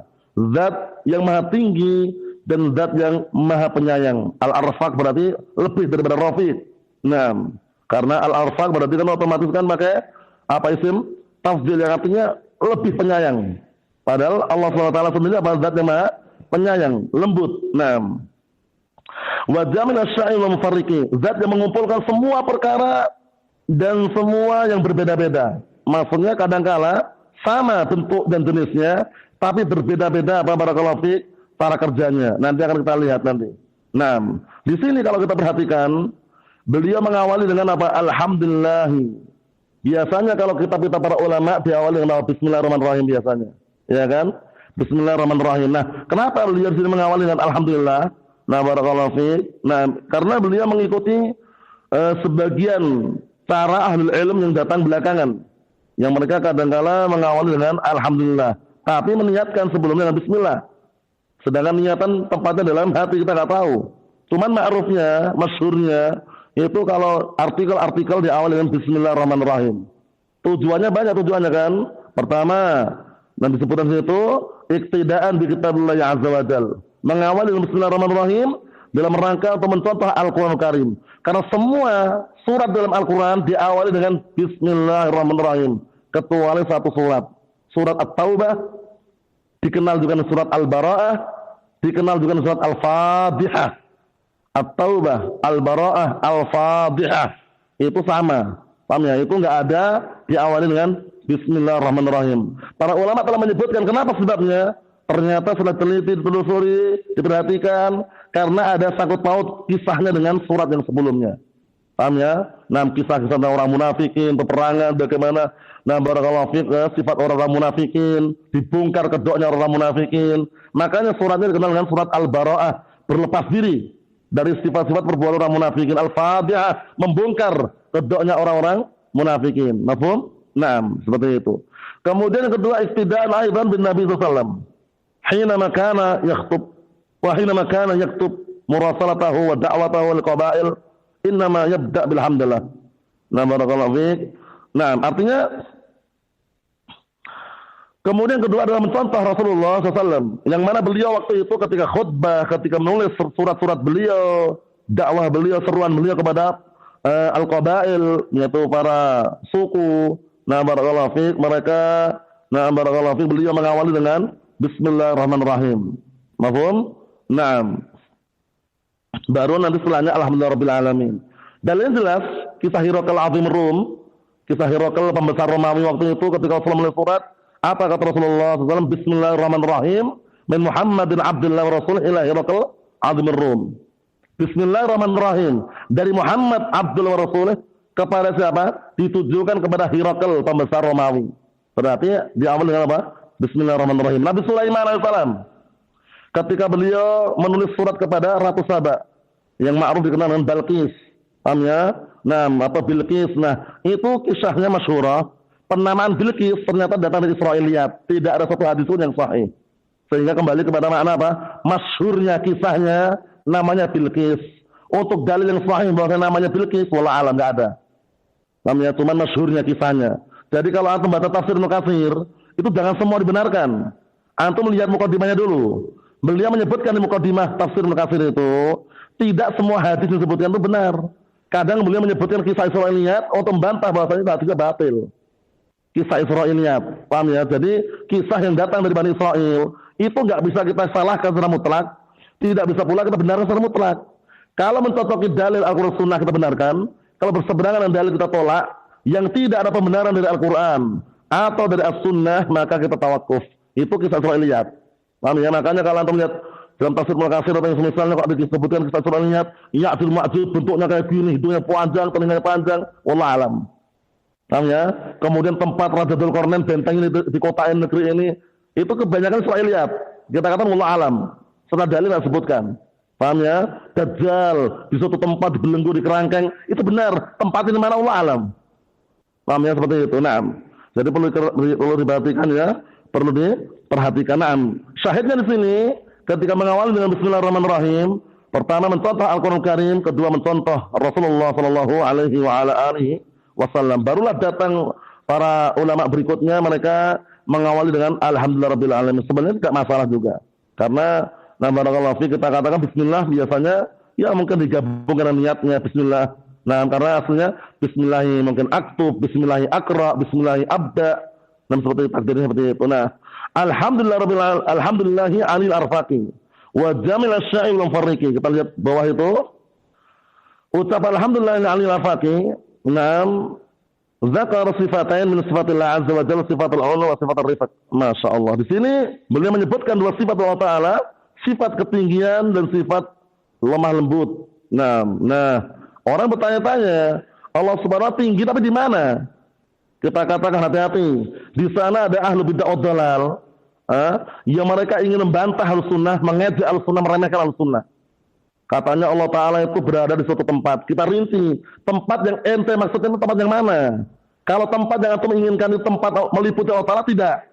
zat yang maha tinggi dan zat yang maha penyayang. Al-arfaq berarti lebih daripada rafiq. Nah, karena al-arfaq berarti kan otomatis kan pakai apa isim tafdhil yang artinya lebih penyayang. Padahal Allah SWT sendiri adalah zat yang maha penyayang, lembut. Nah, wa jamil asya'i wa mufarriqi, zat yang mengumpulkan semua perkara dan semua yang berbeda-beda. Maksudnya kadangkala sama bentuk dan jenisnya, tapi berbeda-beda apa barakallahu fiik cara kerjanya. Nanti akan kita lihat nanti. Nah, di sini kalau kita perhatikan, beliau mengawali dengan apa? Alhamdulillah. Biasanya kalau kitab-kitab para ulama diawali dengan bismillahirrahmanirrahim biasanya. Ya kan? Bismillahirrahmanirrahim. Nah, kenapa beliau di sini mengawali dengan alhamdulillah? Nah, barakallahu fiik. Nah, karena beliau mengikuti sebagian cara ahlul ilm yang datang belakangan. Yang mereka kadang-kala mengawali dengan alhamdulillah, tapi meniatkan sebelumnya dengan bismillah. Sedangkan niatan tempatnya dalam hati kita nggak tahu. Cuman ma'rufnya, masyhurnya itu kalau artikel-artikel diawali dengan bismillahirrahmanirrahim. Tujuannya banyak tujuannya kan. Pertama, dan disebutkan situ iktidaan bi kitabillah azza wa jalla. Mengawali dengan bismillahirrahmanirrahim dalam rangka untuk mencontoh Al-Qur'an Karim. Karena semua surat dalam Al-Qur'an diawali dengan bismillahirrahmanirrahim kecuali satu surat. Surat At-Taubah, dikenal juga dengan surat Al-Bara'ah, dikenal juga dengan surat Al-Fadhihah. At-Taubah, Al-Bara'ah, Al-Fadhihah. Itu sama. Paham ya? Itu enggak ada diawali dengan bismillahirrahmanirrahim. Para ulama telah menyebutkan kenapa sebabnya. Ternyata setelah teliti, ditelusuri, diperhatikan, karena ada sangkut paut kisahnya dengan surat yang sebelumnya. Paham ya? Nah, kisah-kisah tentang orang munafikin, peperangan, bagaimana barakallahu fiik, sifat orang munafikin, dibongkar kedoknya orang munafikin. Makanya suratnya dikenal dengan surat Al-Bara'ah, berlepas diri dari sifat-sifat perbuatan orang munafikin. Al-Fadhihah, membongkar kedoknya orang-orang munafikin. Mafhum? Nah, seperti itu. Kemudian yang kedua, iktidaan aidan bin Nabi sallallahu alaihi wasallam. Hinama kana yakhutub wa hinama kana yaktub murasalatahu wa da'watahu lil qabail innama yabda' bilhamdulillah. Nah, barakallahu fiik. Nah, artinya kemudian kedua adalah mencontoh Rasulullah SAW, yang mana beliau waktu itu ketika khutbah, ketika menulis surat-surat beliau, dakwah beliau, seruan beliau kepada al-qabail, yaitu para suku. Nah, barakallahu fiik, mereka, nah, barakallahu fiik, beliau mengawali dengan bismillahirrahmanirrahim. Mafhum? Naam. Baru nanti setelahnya alhamdulillahirabbil alamin. Dan yang jelas kisah Hirakal Azim Rum, kisah Hirakal pembesar Romawi waktu itu ketika Rasulullah menulis surat, apa kata Rasulullah SAW? Bismillahirrahmanirrahim min Muhammadin Abdullah Rasul ila Hirakal Azim Rum. Bismillahirrahmanirrahim dari Muhammad Abdullah Rasul kepada siapa? Ditujukan kepada Hirakal pembesar Romawi. Berarti diawali dengan apa? Bismillahirrahmanirrahim. Nabi Sulaiman alaihissalam ketika beliau menulis surat kepada Ratu Saba yang ma'ruf dikenal dengan Balqis. Paham ya? Nah, apa Bilqis. Nah, itu kisahnya masyhurah. penamaan Bilqis ternyata datang dari Israiliyat. Tidak ada satu hadis pun yang sahih. Sehingga kembali kepada makna apa? Masyhurnya kisahnya namanya Bilqis. Untuk dalil yang sahih bahwa namanya Bilqis, wallah alam enggak ada. Namanya cuma masyhurnya kisahnya. Jadi kalau antum baca tafsir Ibnu Katsir, itu jangan semua dibenarkan. Antum lihat mukadimahnya dulu. Beliau menyebutkan di mukadimah tafsir Ibnu Katsir itu, tidak semua hadis disebutkan itu benar. Kadang beliau menyebutkan kisah Israiliyat untuk membantah bahwasanya hadisnya batil. Kisah Israiliyat, paham ya? Jadi kisah yang datang dari Bani Israel itu nggak bisa kita salahkan secara mutlak, tidak bisa pula kita benarkan secara mutlak. Kalau mencocoki dalil Al-Quran Sunnah kita benarkan, kalau berseberangan dengan dalil kita tolak, yang tidak ada pembenaran dari Al-Quran atau dari As-Sunnah, maka kita tawakuf. Itu kisah Israiliyat. Paham ya? Makanya kalau antum lihat dalam tafsir Ibnu Katsir atau yang semisalnya kok disebutkan kisah Israiliyat, Ya'jud Ma'jud bentuknya kayak gini, hidungnya panjang, telinganya panjang, wallah alam. Paham ya? Kemudian tempat Raja Dzulqarnain benteng ini di kota negeri ini, itu kebanyakan Israiliyat. Kita katakan wallah alam. Setelah dalil tidak sebutkan. Paham ya? Dajjal di suatu tempat dibelenggu di kerangkeng, itu benar. Tempat ini mana Allah alam. Paham ya seperti itu. Nah, jadi perlu diperhatikan ya, perlu diperhatikan. Nah, syahidnya di sini ketika mengawali dengan Bismillahirrahmanirrahim, pertama mencontoh Al-Qur'an Karim, kedua mencontoh Rasulullah sallallahu alaihi wa ala alihi wasallam. Barulah datang para ulama berikutnya, mereka mengawali dengan alhamdulillahirabbil alamin. Sebenarnya tidak masalah juga. Karena nah barakallahu fi kita katakan bismillah biasanya ya mungkin digabungkan dengan niatnya bismillah. Nah, karena aslinya bismillahi mungkin aktub, bismillahi akra, bismillahi abda. Nah, seperti takdirnya seperti itu. Nah, alhamdulillahi anil arfaqi wa jamil asya'i wal farriqi. Kita lihat bawah itu. Ucap alhamdulillahi anil arfaqi. Naam, zakar sifatain min sifatillah azza wa jalla, sifatul ula wa sifatul rifaq. Masyaallah. Di sini beliau menyebutkan dua sifat Allah Ta'ala, sifat ketinggian dan sifat lemah lembut. Nah, orang bertanya-tanya, Allah Subhanahu wa taala tinggi tapi di mana? Kita katakan hati-hati. Di sana ada ahlu bid'ah dhalal, yang mereka ingin membantah Ahlussunnah, mengejek Ahlussunnah, meremehkan Ahlussunnah. Katanya Allah Ta'ala itu berada di suatu tempat. Kita rinci, tempat yang ente maksudnya itu tempat yang mana? Kalau tempat yang antum inginkan itu tempat meliputi Allah Ta'ala, tidak.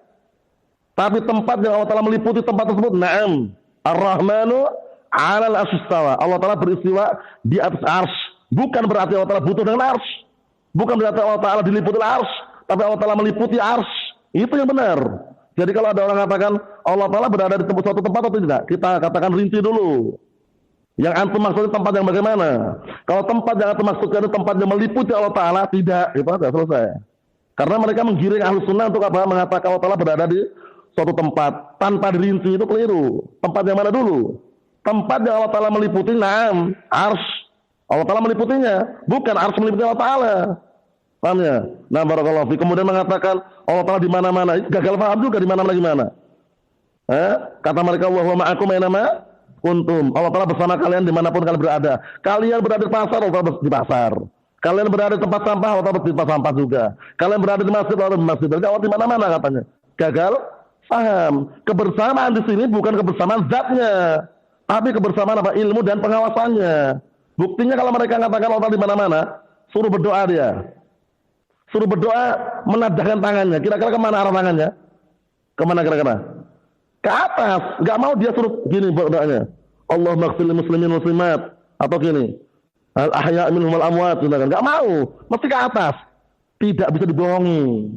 Tapi tempat yang Allah Ta'ala meliputi tempat tersebut, na'am. Ar-Rahmanu 'alal 'arsy istawa. Allah Ta'ala beristiwa di atas arsy. Bukan berarti Allah Ta'ala butuh dengan arsy. Bukan berarti Allah Ta'ala diliputi arsy, tapi Allah Ta'ala meliputi arsy. Itu yang benar. Jadi kalau ada orang katakan Allah Ta'ala berada di suatu tempat atau tidak, kita katakan rinci dulu. Yang antum maksudnya tempat yang bagaimana? Kalau tempat yang antum maksudkan itu tempat yang meliputi Allah Ta'ala, tidak. Itu aja selesai. Karena mereka menggiring Ahlussunnah untuk apa? Mengatakan Allah Ta'ala berada di suatu tempat tanpa dirinci, itu keliru. Tempat yang mana dulu? Tempat yang Allah Ta'ala meliputi, naam, arsy. Allah Ta'ala meliputinya, bukan arsy meliputi Allah Ta'ala. Paham ya? Nah, barakallahu fi. Kemudian mengatakan Allah Ta'ala di mana-mana. Gagal paham juga di mana-mana gimana? Kata mereka, wa huwa ma'akum aina ma kuntum. Allah Ta'ala bersama kalian dimanapun kalian berada. Kalian berada di pasar, Allah Ta'ala di pasar. Kalian berada di tempat sampah, Allah Ta'ala di tempat sampah juga. Kalian berada di masjid, Allah Ta'ala di masjid. Berarti Allah di mana-mana katanya. Gagal paham. Kebersamaan di sini bukan kebersamaan zatnya, tapi kebersamaan apa? Ilmu dan pengawasannya. Buktinya kalau mereka mengatakan Allah di mana-mana, suruh berdoa dia. Suruh berdoa menadahkan tangannya. Kira-kira kemana arah tangannya? Kemana kira-kira? Ke atas. Enggak mau dia suruh gini berdoanya. Allahumma ighfir lil muslimin muslimat, atau gini. Al ahya' minhum wal amwat, enggak mau. Mesti ke atas. Tidak bisa dibohongi.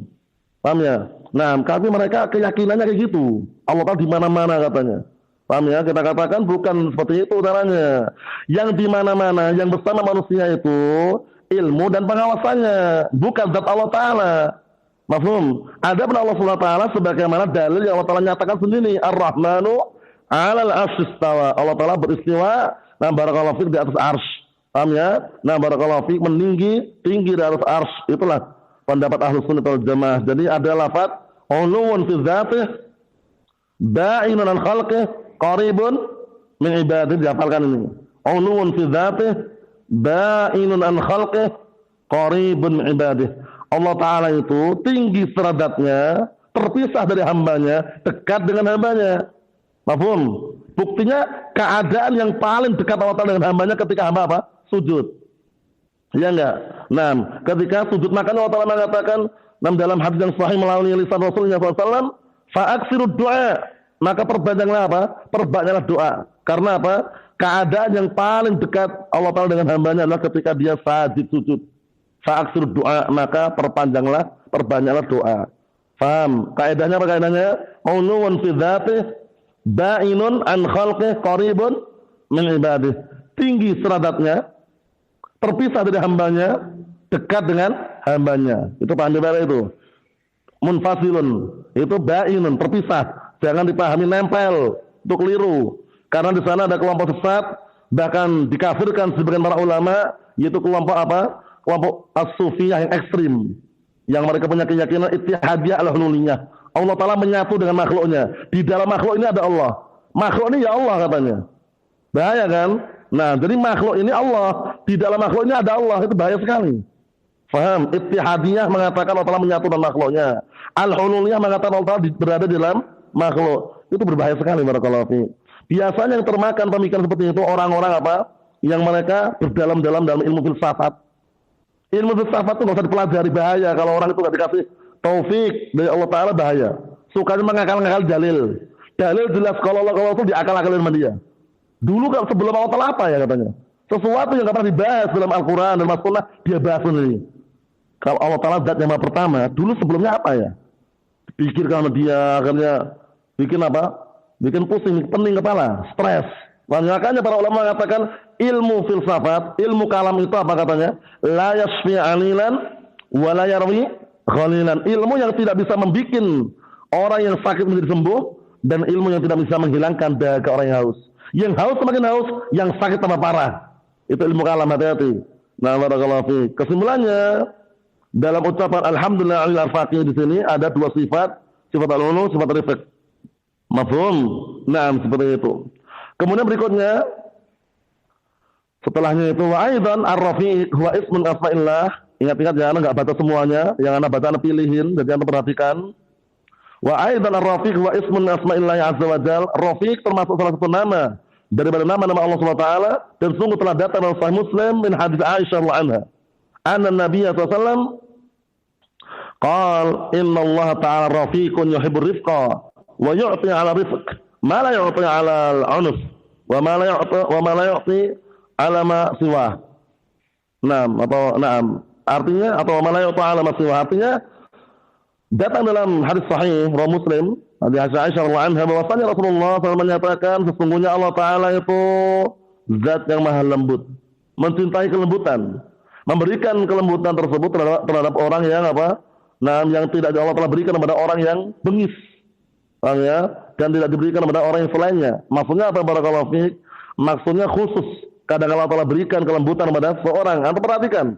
Paham ya? Nah, tapi mereka keyakinannya kayak gitu. Allah Ta'ala di mana-mana katanya. Paham ya? Kita katakan bukan seperti itu caranya. Yang di mana-mana, yang bersama manusia itu ilmu dan pengawasannya, bukan zat Allah Ta'ala. Mafhum? Ada pada Allah Subhanahu wa taala sebagaimana dalil yang Allah Ta'ala nyatakan sendiri, Ar-Rahmanu 'alal 'arsy istawa. Allah Ta'ala beristiwa, nah barakallahu fiik, di atas arsy. Paham ya? Nah barakallahu fiik, meninggi, tinggi di atas arsy. Itulah pendapat Ahlussunnah wal Jamaah. Jadi ada lafaz uluwun fi dzatih, ba'inun an khalqih, qaribun min ibadih. Dihafalkan ini. Uluwun fi dzatih, ba'inun an khalqih, qaribun min ibadih. Allah Ta'ala itu tinggi seradatnya, terpisah dari hambanya, dekat dengan hambanya. Mafhum? Buktinya keadaan yang paling dekat Allah Ta'ala dengan hambanya ketika hamba apa? Sujud. Ya enggak? Nah, ketika sujud, makanya Allah Ta'ala mengatakan dalam hadis yang sahih melalui lisan Rasulullah SAW, fa'aksirud du'a, maka perbanyaklah apa? Perbanyaklah doa. Karena apa? Keadaan yang paling dekat Allah Ta'ala dengan hambanya adalah ketika dia sajid sujud. Fa'aksirud du'a, maka perbanyaklah doa. Faham? Kaedahnya apa kaedahnya? Uluwun fi dzatih, ba'inun an khalqih, qaribun min ibadih. Tinggi seradatnya, terpisah dari hambanya, dekat dengan hambanya. Itu paham itu. Munfasilun, itu ba'inun, terpisah. Jangan dipahami nempel, itu keliru. Karena di sana ada kelompok sesat, bahkan dikafirkan sebagian para ulama, yaitu kelompok apa? Kelompok as-sufiyah yang ekstrim. Yang mereka punya keyakinan ittihadiyah al-hululiyah. Allah Ta'ala menyatu dengan makhluknya. Di dalam makhluk ini ada Allah. Makhluk ini ya Allah katanya. Bahaya kan? Nah, jadi makhluk ini Allah. Di dalam makhluk ini ada Allah. Itu bahaya sekali. Faham? Ittihadiyah mengatakan Allah Ta'ala menyatu dengan makhluknya. Al-hululiyah mengatakan Allah Ta'ala berada di dalam makhluk. Itu berbahaya sekali. Barakallahu fiik. Biasanya yang termakan pemikiran seperti itu orang-orang apa? Yang mereka berdalam-dalam dalam ilmu filsafat. Ilmu filsafat itu nggak usah dipelajari, bahaya. Kalau orang itu nggak dikasih taufik dari Allah Ta'ala, bahaya. Sukanya mengakal-ngakal dalil. Dalil jelas kalau Allah itu diakal-akalin sama dia. Dulu kalau sebelum Allah Ta'ala apa ya katanya? Sesuatu yang nggak pernah dibahas dalam Al-Quran dan Mas-Sunnah, dia bahas sendiri. Kalau Allah Ta'ala zat yang pertama, dulu sebelumnya apa ya? Pikirkan sama dia, akhirnya bikin apa? Bikin pusing, pening kepala, stres. Makanya para ulama mengatakan ilmu filsafat, ilmu kalam itu apa katanya? La yashfi 'alilan wa la yarwi ghalilan. Ilmu yang tidak bisa membuat orang yang sakit menjadi sembuh, dan ilmu yang tidak bisa menghilangkan dahaga orang yang haus. Yang haus semakin haus, yang sakit tambah parah. Itu ilmu kalam, hati-hati. Nah, barakallahu fiik. Kesimpulannya dalam ucapan alhamdulillah alil arfaqi di sini ada dua sifat al-ulu, sifat rifq. Mafhum? Nah, seperti itu. Kemudian berikutnya setelahnya itu wa aidan ar-rafiq huwa ismun asma'illah. Ingat-ingat jangan enggak baca semuanya, yang Anda baca Anda pilihin, jadi Anda perhatikan. Wa aidan ar-rafiq huwa ismun asma'illah azza wa jalla. Rafiq termasuk salah satu nama daripada nama-nama Allah Subhanahu wa taala, dan sungguh telah datang dalam Sahih Muslim min hadis Aisyah radhiyallahu anha. Anna Nabi sallallahu alaihi wasallam qala inna Allah ta'ala rafiqun yuhibbur rifqa wa yu'ti 'ala rifq ma la yu'ti 'ala al-'unuf wa ma la yu'ti 'ala ma siwa. Naam, artinya atau ma la yu'ti 'ala ma siwa, artinya datang dalam hadis sahih riwayat Muslim hadis Aisyah radhiyallahu anha bahwasanya Rasulullah SAW menyatakan sesungguhnya Allah Ta'ala itu zat yang maha lembut, mencintai kelembutan, memberikan kelembutan tersebut terhadap orang yang apa? Yang tidak Allah Ta'ala berikan kepada orang yang bengis. Dan tidak diberikan kepada orang yang selainnya. Maksudnya apa? Barakallahu fiik. Maksudnya khusus. Kadang Allah Ta'ala berikan kelembutan kepada seorang. Anda perhatikan.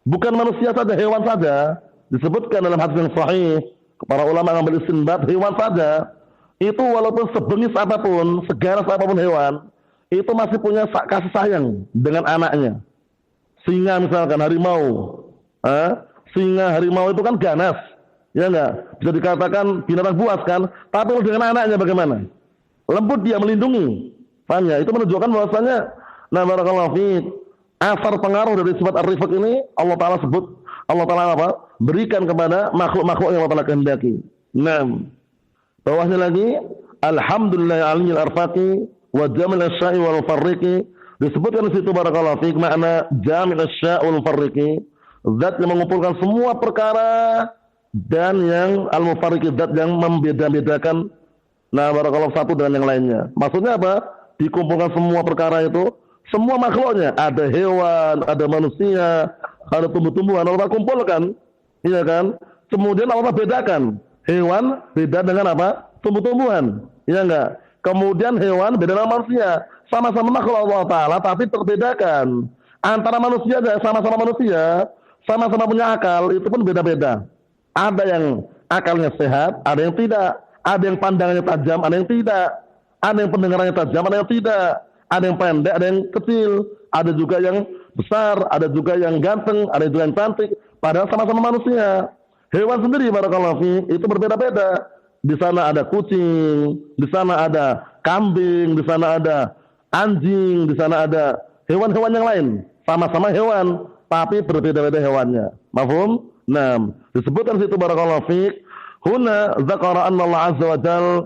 Bukan manusia saja, hewan saja. Disebutkan dalam hadis yang sahih. Para ulama mengambil istinbat, hewan saja. Itu walaupun sebengis apapun, segaras apapun hewan, itu masih punya kasih sayang dengan anaknya. Singa misalkan, harimau. Singa, harimau itu kan ganas. Ya enggak? Bisa dikatakan binatang buas kan? Tapi dengan anaknya bagaimana? Lembut dia, melindungi. Paham ya? Itu menunjukkan bahwasanya barakallahu fiik, asar pengaruh dari sifat ar-rifq ini Allah Ta'ala sebut, Allah Ta'ala apa? Berikan kepada makhluk-makhluk yang Allah Ta'ala kehendaki. Bawahnya lagi alhamdulillah aliyil arfaqi wa jamil asya'i wal mufarriqi. Disebutkan di situ barakallahu fiik makna jamil asya'i wal mufarriqi, zat yang mengumpulkan semua perkara, dan yang al-mufarriqi, zat yang membeda-bedakan barakallahu satu dengan yang lainnya. Maksudnya apa? Dikumpulkan semua perkara itu, semua makhluknya, ada hewan, ada manusia, ada tumbuh-tumbuhan, Allah kumpulkan, iya kan? Kemudian Allah bedakan, hewan beda dengan apa? Tumbuh-tumbuhan, iya enggak? Kemudian hewan beda dengan manusia, sama-sama makhluk Allah Ta'ala, tapi terbedakan. Antara manusia dan sama-sama manusia, sama-sama punya akal, itu pun beda-beda. Ada yang akalnya sehat, ada yang tidak. Ada yang pandangannya tajam, ada yang tidak. Ada yang pendengarannya tajam, ada yang tidak. Ada yang pendek, ada yang kecil. Ada juga yang besar, ada juga yang ganteng, ada juga yang cantik. Padahal sama-sama manusia. Hewan sendiri barakallahu fiik itu berbeda-beda. Di sana ada kucing, di sana ada kambing, di sana ada anjing, di sana ada hewan-hewan yang lain. Sama-sama hewan, tapi berbeda-beda hewannya. Mafhum? Nah, disebutkan situ barakallahu fiik, huna dzakara anna Allah azza wa jalla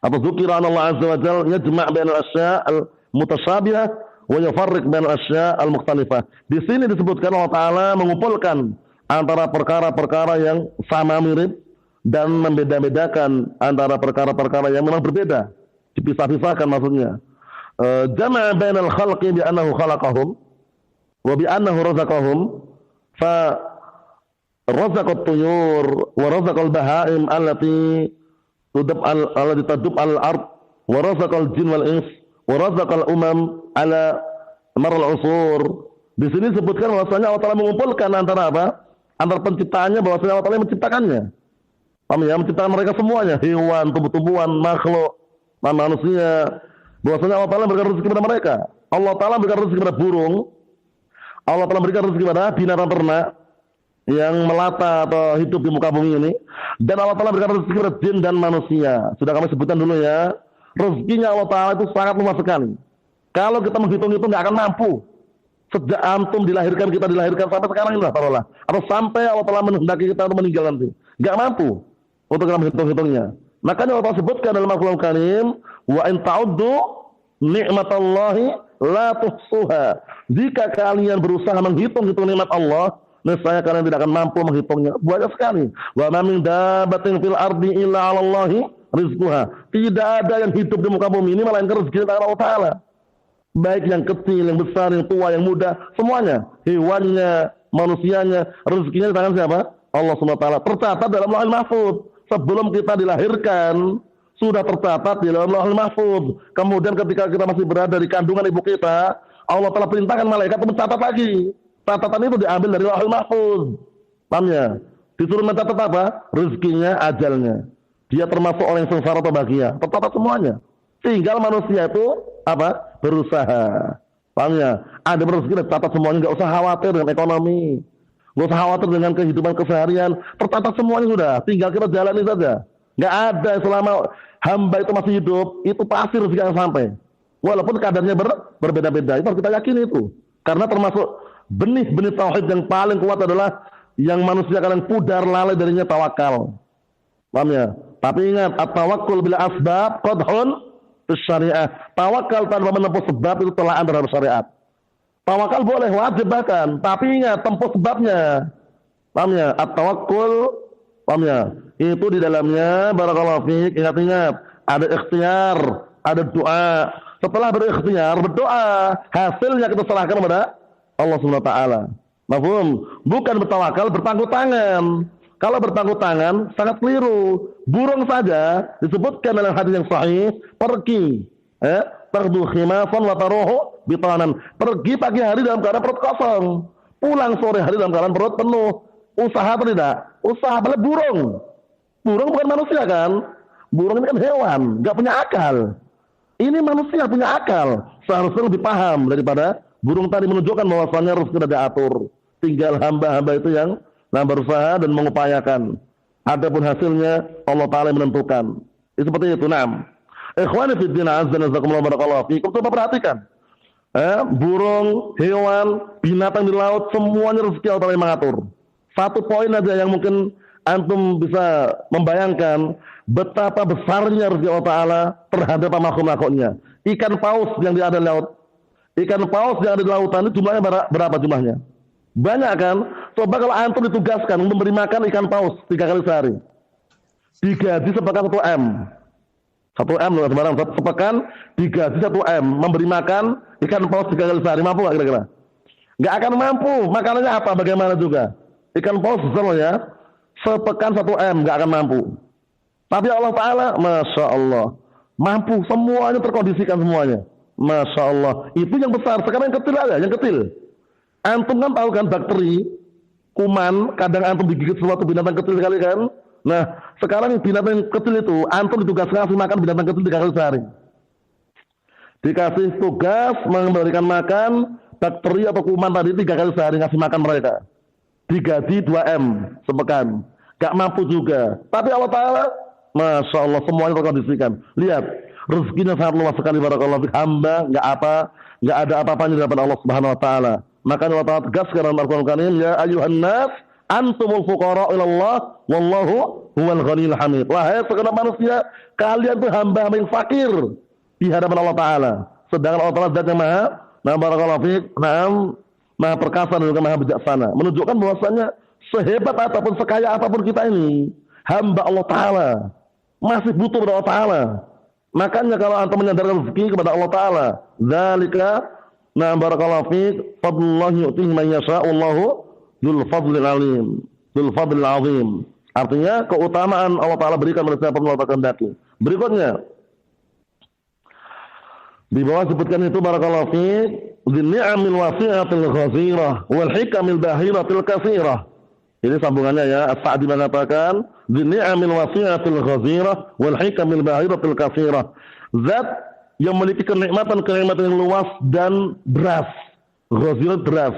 atau dzukira anna Allah azza wa jalla yajma' bainal asya' al-mutashabihah wa yufarriq bainal asya' al-mukhtalifah. Di sini disebutkan Allah taala mengumpulkan antara perkara-perkara yang sama mirip dan membeda-bedakan antara perkara-perkara yang memang berbeda, dipisah-pisahkan maksudnya. Jama'a bainal khalqi bi annahu khalaqahum wa bi annahu razaqahum fa razaqat tuyur wa razaqal bahaim allati tadub al-ard wa razaqal jin wal ins wa razaqal umam ala marral usur. Di sini disebutkan bahwasanya Allah Taala mengumpulkan antara apa? Antara penciptaannya, bahwasanya Allah Taala menciptakannya. Paham ya? Menciptakan mereka semuanya, hewan, tumbuh-tumbuhan, makhluk, manusia. Bahwasanya Allah Taala memberikan rezeki kepada mereka. Allah Taala memberikan rezeki kepada burung. Allah Taala memberikan rezeki kepada binatang ternak yang melata atau hidup di muka bumi ini. Dan Allah Taala memberikan rezeki kepada jin dan manusia. Sudah kami sebutkan dulu ya. Rezekinya Allah Taala itu sangat luas sekali. Kalau kita menghitung-hitung nggak akan mampu. Sejak antum dilahirkan, kita dilahirkan sampai sekarang inilah taruhlah. Atau sampai Allah Taala menghendaki kita untuk meninggal nanti. Nggak mampu untuk kita menghitung-hitungnya. Makanya Allah Taala sebutkan dalam Al-Qur'an Karim, wa in ta'uddu ni'matallahi la tuhsuha. Jika kalian berusaha menghitung-hitung nikmat Allah, nescaya kalian tidak akan mampu menghitungnya. Banyak sekali. Wa ma min dabbatin fil ardi illa 'alallahi rizquha. Tidak ada yang hidup di muka bumi ini melainkan rezeki dari Allah Taala. Baik yang kecil, yang besar, yang tua, yang muda, semuanya. Hewannya, manusianya, rezekinya di tangan siapa? Allah Subhanahu wa taala. Tercatat dalam Lauhul Mahfuz. Sebelum kita dilahirkan, sudah tercatat di dalam Lauhul Mahfuz. Kemudian ketika kita masih berada di kandungan ibu kita, Allah telah perintahkan malaikat untuk mencatat lagi. Catatan itu diambil dari Lauhul Mahfuz. Paham ya? Disuruh mencatat apa? Rezekinya, ajalnya. Dia termasuk orang yang sengsara atau bahagia. Tercatat semuanya. Tinggal manusia itu apa? Berusaha. Paham ya? Ada rezeki tercatat semuanya, enggak usah khawatir dengan ekonomi. Enggak usah khawatir dengan kehidupan keseharian. Tercatat semuanya sudah, tinggal kita jalani saja. Enggak ada selama hamba itu masih hidup, itu pasti rezeki yang sampai. Walaupun kadarnya berbeda-beda. Itu harus kita yakini itu. Karena termasuk benih-benih tauhid yang paling kuat adalah yang manusia kalian pudar lalai darinya tawakal. Paham ya? Tapi ingat, at-tawakkul bila asbab qadhun syariah. Tawakal tanpa menempuh sebab itu telaan terhadap syariat. Tawakal boleh, wajib bahkan, tapi ingat tempuh sebabnya. Paham ya? At-tawakkul, paham ya? Itu di dalamnya barakallahu fiik, ingat-ingat, ada ikhtiar, ada doa. Setelah berikhtiar, berdoa, hasilnya kita serahkan kepada Allah Subhanahu wa taala. Mafhum? Bukan bertawakal berpangku tangan. Kalau berpangku tangan sangat keliru. Burung saja disebutkan dalam hadis yang sahih, pergi, tardu khimasan wa taruhu bitanan. Pergi pagi hari dalam keadaan perut kosong, pulang sore hari dalam keadaan perut penuh. Usaha atau tidak? Usaha. Pada burung. Burung bukan manusia kan? Burung ini kan hewan, nggak punya akal. Ini manusia punya akal. Seharusnya lebih paham daripada burung tadi, menunjukkan bahwasannya rezeki sudah diatur. Tinggal hamba-hamba itu yang berusaha dan mengupayakan. Adapun hasilnya Allah Ta'ala menentukan. Itu seperti itu. Naam. Ikhwani fi din, azza wa jalla, barakallahu fiikum. Coba perhatikan. Burung, hewan, binatang di laut, semuanya rezeki Allah Ta'ala yang mengatur. Satu poin aja yang mungkin antum bisa membayangkan betapa besarnya rezeki Allah Ta'ala terhadap makhluk-makhluknya. Ikan paus yang ada di laut. Ikan paus yang ada di lautan itu jumlahnya berapa jumlahnya? Banyak kan? Coba kalau antum ditugaskan memberi makan ikan paus 3 kali sehari. Digaji sepekan 1 M. 1 M loh sembarang. Sepekan digaji 1 M. Memberi makan ikan paus 3 kali sehari. Mampu nggak kira-kira? Nggak akan mampu. Makanannya apa? Bagaimana juga? Ikan paus besar loh ya. Sepekan 1 M nggak akan mampu. Tapi Allah Ta'ala, Masya Allah, mampu. Semuanya terkondisikan semuanya. Masya Allah. Itu yang besar. Sekarang yang kecil aja. Yang kecil. Antum kan tahu kan bakteri, kuman, kadang antum digigit suatu binatang kecil sekali kan. Nah, sekarang binatang kecil itu, antum ditugaskan ngasih makan binatang kecil 3 kali sehari. Dikasih tugas memberikan makan bakteri atau kuman tadi 3 kali sehari, ngasih makan mereka. Digaji 2 M sepekan. Gak mampu juga. Tapi Allah Ta'ala, Masya Allah, semuanya terkondisikan. Lihat, rezekinya sangat luas sekali, barakallahu fiik. Hamba, gak ada apa-apanya di hadapan Allah Subhanahu wa Ta'ala. Maka Allah Ta'ala tegaskan dalam Al-Quran Karim, ya ayuhan nas, Antumul fuqara ila Allah wallahu huwal ghaniyul hamid. Wahai segenap manusia, kalian itu hamba-hamba yang fakir di hadapan Allah Ta'ala. Sedangkan Allah Ta'ala zat yang maha barakallahu fiik, maha perkasa dan juga maha bijaksana. Menunjukkan bahwasanya sehebat ataupun sekaya apapun kita ini, hamba Allah Ta'ala, masih butuh kepada Allah Ta'ala. Makanya kalau antum menyandarkan rezeki kepada Allah Ta'ala, dzalika barakallahu fiik, fadlullah yu'tihi man yasha'u wallahu dzul fadlil alim, dzul fadlil azim. Artinya keutamaan Allah Ta'ala berikan kepada siapa yang Allah kehendaki. Berikutnya di bawah sebutkan itu barakallahu fiik, dzin-ni'amil wasi'atil ghazirah wal hikamil bahiratil katsirah. Ini sambungannya ya. As-Sa'di mengatakan dzin-ni'amil wasi'atil ghazirah wal hikamil bahiratil katsirah. Zat yang memiliki kenikmatan-kenikmatan yang luas dan deras. Ghazirah deras.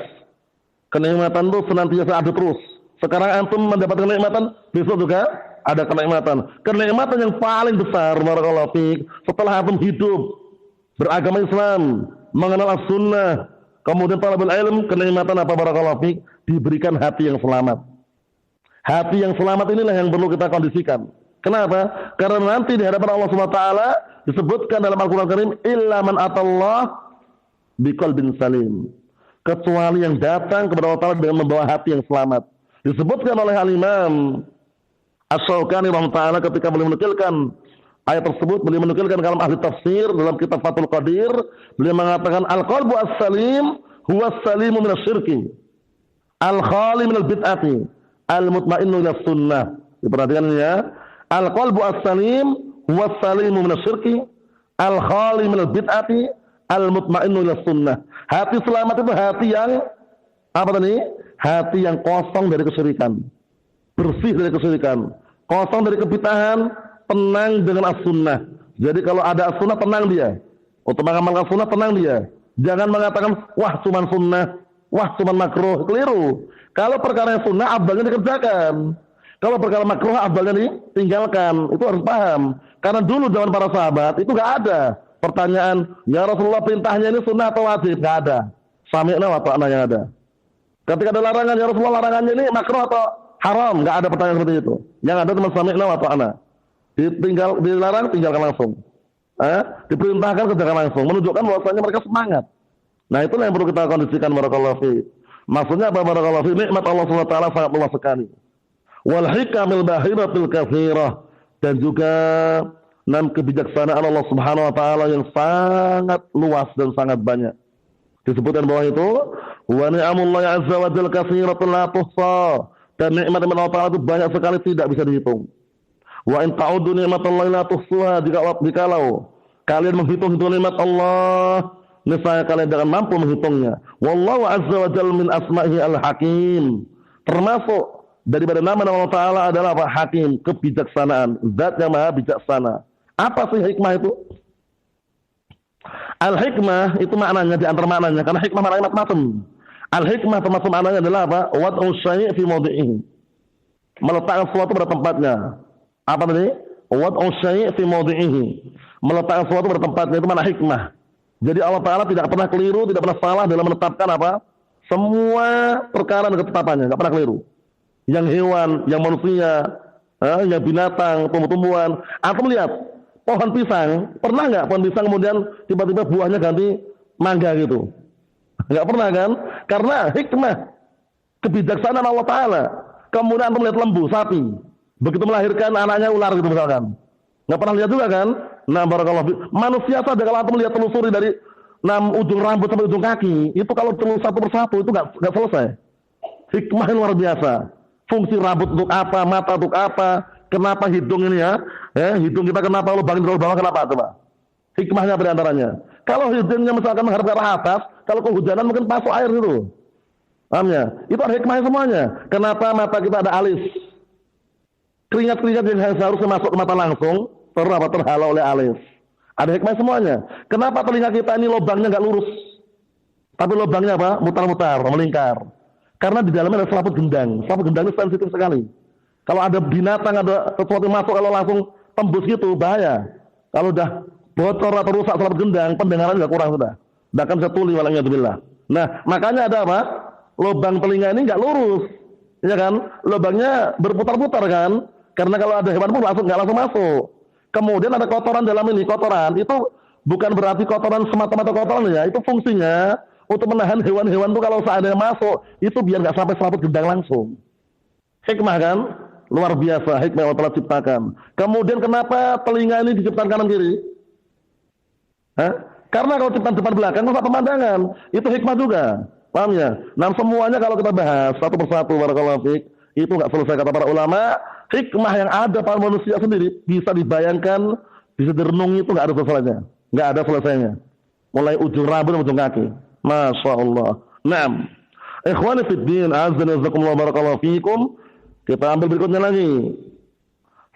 Kenikmatan itu senantiasa ada terus. Sekarang antum mendapatkan kenikmatan, besok juga ada kenikmatan. Kenikmatan yang paling besar barakallahu fiik setelah antum hidup beragama Islam, mengenal as-sunnah, kemudian talabul ilm, kenikmatan apa barakallahu fiik? Diberikan hati yang selamat. Hati yang selamat inilah yang perlu kita kondisikan. Kenapa? Karena nanti di hadapan Allah Subhanahu wa taala disebutkan dalam Al-Qur'an Karim, illa man atallah biqalbin salim. Kecuali yang datang kepada Allah Ta'ala dengan membawa hati yang selamat. Disebutkan oleh Al-Imam Asy-Syaukani rahimahullah ketika beliau menukilkan ayat tersebut, beliau menukilkan kalam ahli tafsir dalam kitab Fathul Qadir, beliau mengatakan al-qalbu as-salim huwa as-salimu min asy-syirki, al-khali min al-bid'ati, al-mutma'innu ila sunnah. Diperhatikan ya. Al-qalbu as-salim huwa as-salimu min asy-syirki, al-khali min al-bid'ati, al-mutma'innu ila sunnah. Hati selamat itu hati yang apa tadi? Hati yang kosong dari kesyirikan, bersih dari kesyirikan, kosong dari kebid'ahan, tenang dengan as-sunnah. Jadi kalau ada as-sunnah tenang dia. Untuk mengamalkan sunnah tenang dia. Jangan mengatakan wah cuman sunnah, wah cuman makruh, keliru. Kalau perkara yang sunnah afdalnya dikerjakan. Kalau perkara makruh afdalnya ditinggalkan. Itu harus paham. Karena dulu zaman para sahabat itu enggak ada pertanyaan, ya Rasulullah perintahnya ini sunnah atau wajib? Enggak ada. Sami'na wa ta'na yang ada. Ketika ada larangan, ya Rasulullah larangannya ini makruh atau haram? Enggak ada pertanyaan seperti itu. Yang ada cuma sami'na wa ta'na. Dilarang tinggalkan langsung. Diperintahkan kerjakan langsung. Menunjukkan bahwasanya mereka semangat. Nah, itulah yang perlu kita kondisikan barakallahu fi. Maksudnya apa barakallahu fi? Nikmat Allah Subhanahu wa taala sangat luas sekali. Wal hikamil bahiratil katsirah, dan juga kebijaksanaan Allah Subhanahu wa taala yang sangat luas dan sangat banyak. Disebutkan bawah itu, wa ni'amullahi azza wa jalla katsiratun la tuhsa. Dan nikmat Allah Ta'ala itu banyak sekali tidak bisa dihitung. Wa in ta'uddu ni'matallahi la tuhsuha, jikalau kalian menghitung-hitung nikmat Allah, nescaya kalian tidak mampu menghitungnya. Wallahu azza wa jalla min asma'ihi al-hakim. Termasuk daripada nama-nama Allah Ta'ala adalah apa? Hakim, kebijaksanaan, zat yang maha bijaksana. Apa sih hikmah itu? Al-hikmah itu maknanya, di antara maknanya, karena hikmah maknanya macam-macam. Al-hikmah termasuk maknanya adalah apa? Wad'u syai' fi mawdi'ihi. Meletakkan sesuatu pada tempatnya. Apa tadi? Wad'u syai' fi mawdi'ihi. Meletakkan sesuatu pada tempatnya, itu makna hikmah. Jadi Allah Ta'ala tidak pernah keliru, tidak pernah salah dalam menetapkan apa? Semua perkara dan ketetapannya, tidak pernah keliru. Yang hewan, yang manusia, yang binatang, tumbuh-tumbuhan. Antum lihat, pohon pisang, pernah nggak pohon pisang kemudian tiba-tiba buahnya ganti mangga gitu? Nggak pernah kan? Karena hikmah, kebijaksanaan Allah Ta'ala. Kemudian antum lihat lembu, sapi, begitu melahirkan anaknya ular gitu misalkan. Nggak pernah lihat juga kan? Nah, barakallahu. Manusia saja kalau antum lihat telusuri dari ujung rambut sampai ujung kaki, itu kalau telus satu persatu itu nggak selesai. Hikmah yang luar biasa. Fungsi rambut untuk apa, mata untuk apa, kenapa hidung ini ya? Hidung kita kenapa lubangin terlalu bawah, kenapa coba? Hikmahnya apa antaranya? Kalau hidungnya misalkan menghadap ke arah atas, kalau kehujanan mungkin masuk air gitu. Paham ya? Itu ada hikmahnya semuanya. Kenapa mata kita ada alis? Keringat-keringat yang seharusnya masuk ke mata langsung, terhalau oleh alis. Ada hikmah semuanya. Kenapa telinga kita ini lubangnya nggak lurus? Tapi lubangnya apa? Mutar-mutar, melingkar. Karena di dalamnya ada selaput gendang. Selaput gendang itu sensitif sekali. Kalau ada binatang, ada sesuatu yang masuk, kalau langsung tembus gitu, bahaya. Kalau udah bocor atau rusak selaput gendang, pendengaran nggak kurang sudah. Bahkan bisa tuli, wala'iyadzubillah. Nah, makanya ada apa? Lubang telinga ini nggak lurus. Ya kan? Lubangnya berputar-putar kan? Karena kalau ada hewan pun nggak langsung masuk. Kemudian ada kotoran dalam ini, kotoran itu bukan berarti kotoran semata-mata kotoran ya, itu fungsinya untuk menahan hewan-hewan itu kalau seandainya masuk, itu biar nggak sampai serabut gendang langsung. Hikmah kan? Luar biasa hikmah yang Allah telah ciptakan. Kemudian kenapa telinga ini diciptakan kanan kiri? Hah? Karena kalau ciptaan depan belakang itu pemandangan, itu hikmah juga. Paham ya? Nah semuanya kalau kita bahas satu persatu barakallahu fiik, itu nggak selesai kata para ulama. Hikmah yang ada pada manusia sendiri bisa dibayangkan, bisa direnungi itu nggak ada selesainya, nggak ada selesainya. Mulai ujung rambut ujung kaki. Masya Allah. Naam. Ikhwani fid din, azza wa jalla barakallahu fiikum. Kita ambil berikutnya lagi.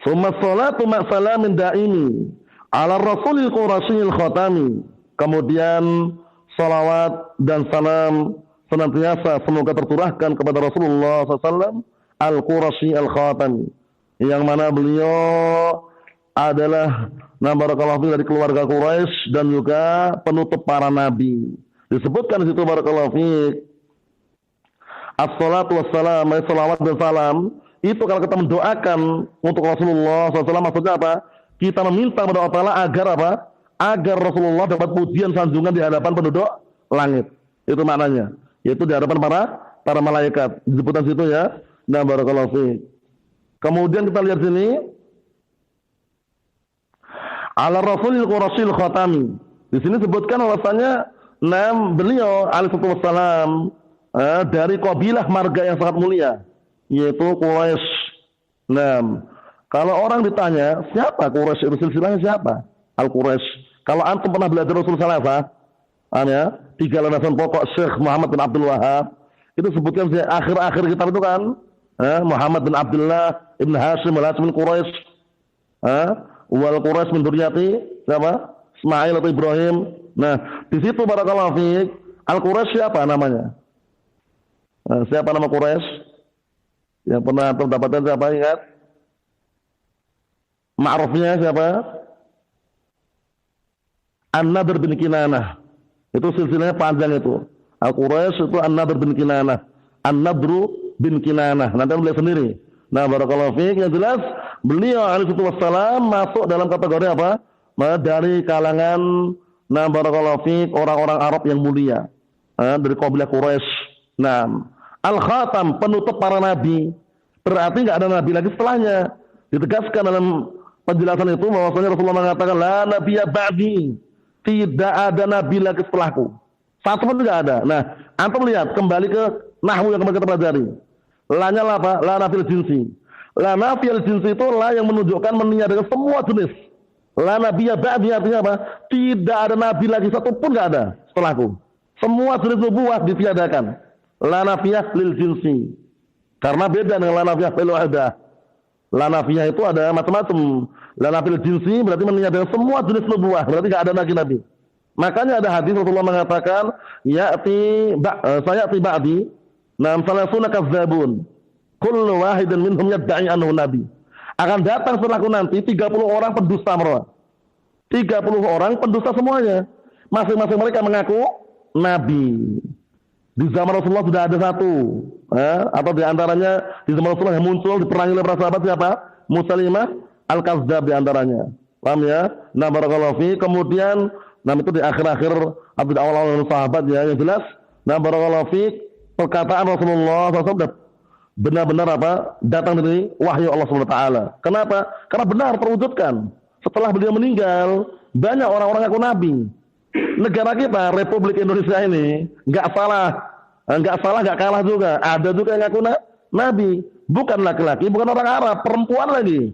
Summa sholatu ma salamin daimi ala rasulil qurasyil khatami. Kemudian salawat dan salam senantiasa semoga tercurahkan kepada Rasulullah SAW al-Qurasyi al-Khatami, yang mana beliau adalah barakallahu fiik dari keluarga Quraisy dan juga penutup para nabi. Disebutkan di situ barakallahu fiik as-salatu wassalam, salawat dan salam itu kalau kita mendoakan untuk Rasulullah SAW maksudnya apa? Kita meminta kepada Allah Ta'ala agar apa? Agar Rasulullah dapat pujian sanjungan di hadapan penduduk langit. Itu maknanya. Yaitu di hadapan para malaikat. Disebutkan situ ya. Nah, barakallahu fiik. Kemudian kita lihat sini. Ala Rasulil Qurasyil Khatami. Di sini sebutkan bahwasanya beliau alaihi wassalam dari kabilah marga yang sangat mulia, yaitu Quraisy. Nah, kalau orang ditanya, siapa Quraisy? Itu silsilahnya siapa? Al-Quraisy. Kalau antum pernah belajar Rasul Salafah, ya, 3 landasan pokok Syekh Muhammad bin Abdul Wahab, itu sebutkan di akhir-akhir kitab itu kan, Muhammad bin Abdullah ibn Hashim al-Hashim bin Quraisy, wal Quraisy min dzurriyyati siapa? Ismail atau Ibrahim. Nah, di situ barakallahu fiik, Al-Quraisy siapa namanya? Siapa nama Quraisy? Yang pernah terdapatkan siapa, ingat? Ma'rufnya siapa? An-Nadr bin Kinanah. Itu silsilahnya panjang itu. Al-Quraisy itu An-Nadr bin Kinanah. An-Nadru bin Kinanah. Nanti beliau sendiri. Nah, barakallahu fiik, yang jelas beliau alaihi wassalam masuk dalam kategori apa? Dari kalangan barakallahu fiik orang-orang Arab yang mulia. Dari kabilah Quraisy. Nah, Al-Khatam, penutup para nabi. Berarti enggak ada nabi lagi setelahnya. Ditegaskan dalam penjelasan itu bahwasanya Rasulullah mengatakan la nabiyya ba'di. Tidak ada nabi lagi setelahku. Satu pun tidak ada. Nah, antum lihat kembali ke nahwu yang kemarin kita pelajari. La-nya apa? La nafil jinsi. La nafil jinsi itu la yang menunjukkan meniadakan semua jenis. La nabiyya ba'di artinya apa? Tidak ada nabi lagi satu pun tidak ada setelahku. Semua jenis nubuwah ditiadakan. La nafiyah lil jinsi. Karena beda dengan la nafiyah lil wahdah. La nafiyah itu ada macam-macam. La nafil jinsi berarti meniadakan semua jenis nubuwah, berarti enggak ada lagi nabi. Makanya ada hadis Rasulullah mengatakan, sayati ba'di, salasuna kadzabun. Kullu wahidin minhum yad'i annahu nabi. Akan datang setelahku nanti 30 orang pendusta mereka. 30 orang pendusta semuanya. Masing-masing mereka mengaku nabi. Di zaman Rasulullah sudah ada satu, atau di antaranya di zaman Rasulullah yang muncul diperangi oleh para sahabat siapa? Musailimah Al-Kadzdzab di antaranya. Paham ya? Nah, barakallahu fi. Kemudian itu di akhir-akhir atau di awal-awal sahabat ya, yang jelas. Nah, barakallahu fi, perkataan Rasulullah SAW benar-benar apa? Datang dari wahyu Allah Subhanahu wa taala. Kenapa? Karena benar terwujudkan. Setelah beliau meninggal, banyak orang-orang yang ngaku nabi. Negara kita, Republik Indonesia ini, nggak salah, nggak kalah juga. Ada juga yang ngaku nabi, bukan laki-laki, bukan orang Arab, perempuan lagi.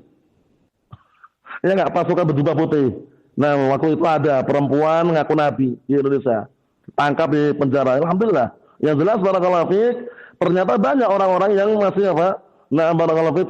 Ya nggak, pasukan berjubah putih. Nah, waktu itu ada perempuan ngaku nabi di Indonesia, tangkap di penjara. Alhamdulillah. Yang jelas barakallahu fiik, ternyata banyak orang-orang yang masih apa? Nah, barakallahu fiik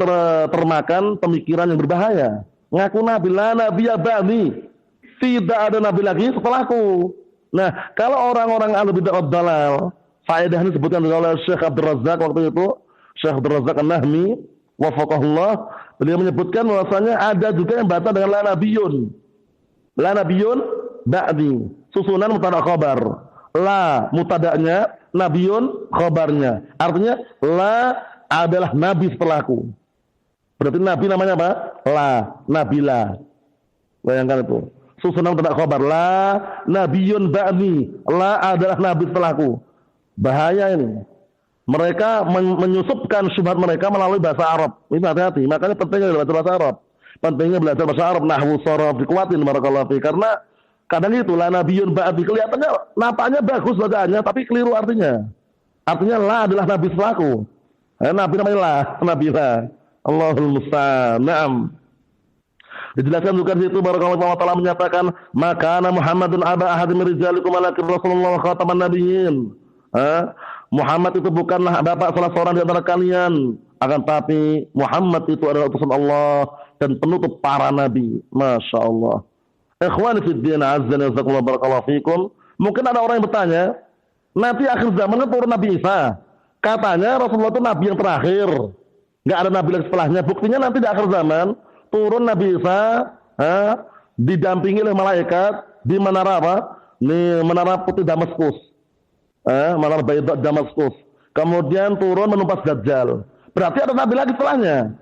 termakan pemikiran yang berbahaya. Ngaku nabi, la nabiyya ba'di. Tidak ada nabi lagi setelahku. Nah, kalau orang-orang ahlu bid'ah wad dalal, faedah ini disebutkan oleh Syekh Abdul Razak waktu itu, Syekh Abdul Razak An-Nahmi, wafaqahullah, beliau menyebutkan bahwasanya ada juga yang bantah dengan la nabiyyun. La nabiyyun ba'di. Susunan mubtada khabar. La mubtada'nya, nabiyyun khabarnya. Artinya la adalah nabi setelahku. Berarti nabi namanya apa? La, nabila. Bayangkan itu. Susunan tidak khabar. La nabiyun ba'di. La adalah nabi setelahku. Bahaya ini. Mereka menyusupkan syubhat mereka melalui bahasa Arab. Ini hati-hati. Makanya pentingnya belajar bahasa Arab. Pentingnya belajar bahasa Arab. Nahwu, sharaf, dikuatin barakallahu fi. Karena kadang itu la nabiyun ba'di. Kelihatannya napaknya bagus bacaannya, tapi keliru artinya. Artinya la adalah nabi setelahku. Nabi namanya la, nabila. Allahul musta'an. Naam. Dijelaskan juga di situ barakallahu taala menyatakan maka Muhammadun aba ahad min rijalikum walakin Rasulullah khataman nabiyyin. Muhammad itu bukanlah bapak salah seorang di antara kalian, akan tapi Muhammad itu adalah utusan Allah dan penutup para nabi. Masya Allah. Ikhwani fid din azza wa jalla barakallahu fikum. Mungkin ada orang yang bertanya, nanti akhir zaman kan turun Nabi Isa. Katanya Rasulullah itu nabi yang terakhir. Enggak ada nabi lagi setelahnya. Buktinya nanti di akhir zaman turun Nabi Isa, didampingi oleh malaikat di menara apa? Di menara putih Damaskus, menara Baydha Damaskus. Kemudian turun menumpas Dajjal. Berarti ada nabi lagi setelahnya.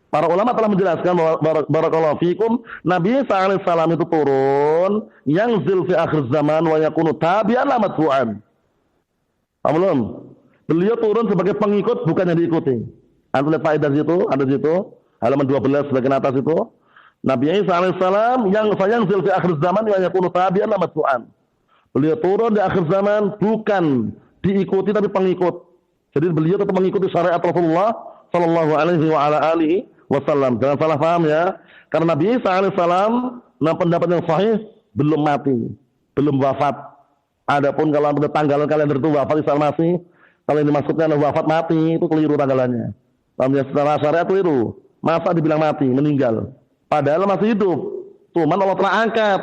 Para ulama telah menjelaskan bahwa barakallahu fikum, Nabi Isa alaihissalam itu turun yang zil fi akhir zaman wa yakunu tabi'an la matbu'an. Belum. Beliau turun sebagai pengikut bukan yang diikuti. Antum lihat faedah situ, ada situ. Halaman 12 bagian atas itu. Nabi Isa alaihissalam yang sayangzil fi akhir zaman wa yakunu tabi'an la matbu'an. Beliau turun di akhir zaman bukan diikuti tapi pengikut. Jadi beliau tetap mengikuti syariat Rasulullah sallallahu alaihi wa ala alihi wasallam. Jangan salah paham ya. Karena Nabi Isa alaihissalam pendapat yang sahih belum mati, belum wafat. Adapun kalau ada tanggalan kalender itu wafat Isa masih, kalau ini maksudnya wafat mati itu keliru tanggalannya. Secara syariat keliru. Masa dibilang mati, meninggal. Padahal masih hidup. Cuman Allah telah angkat.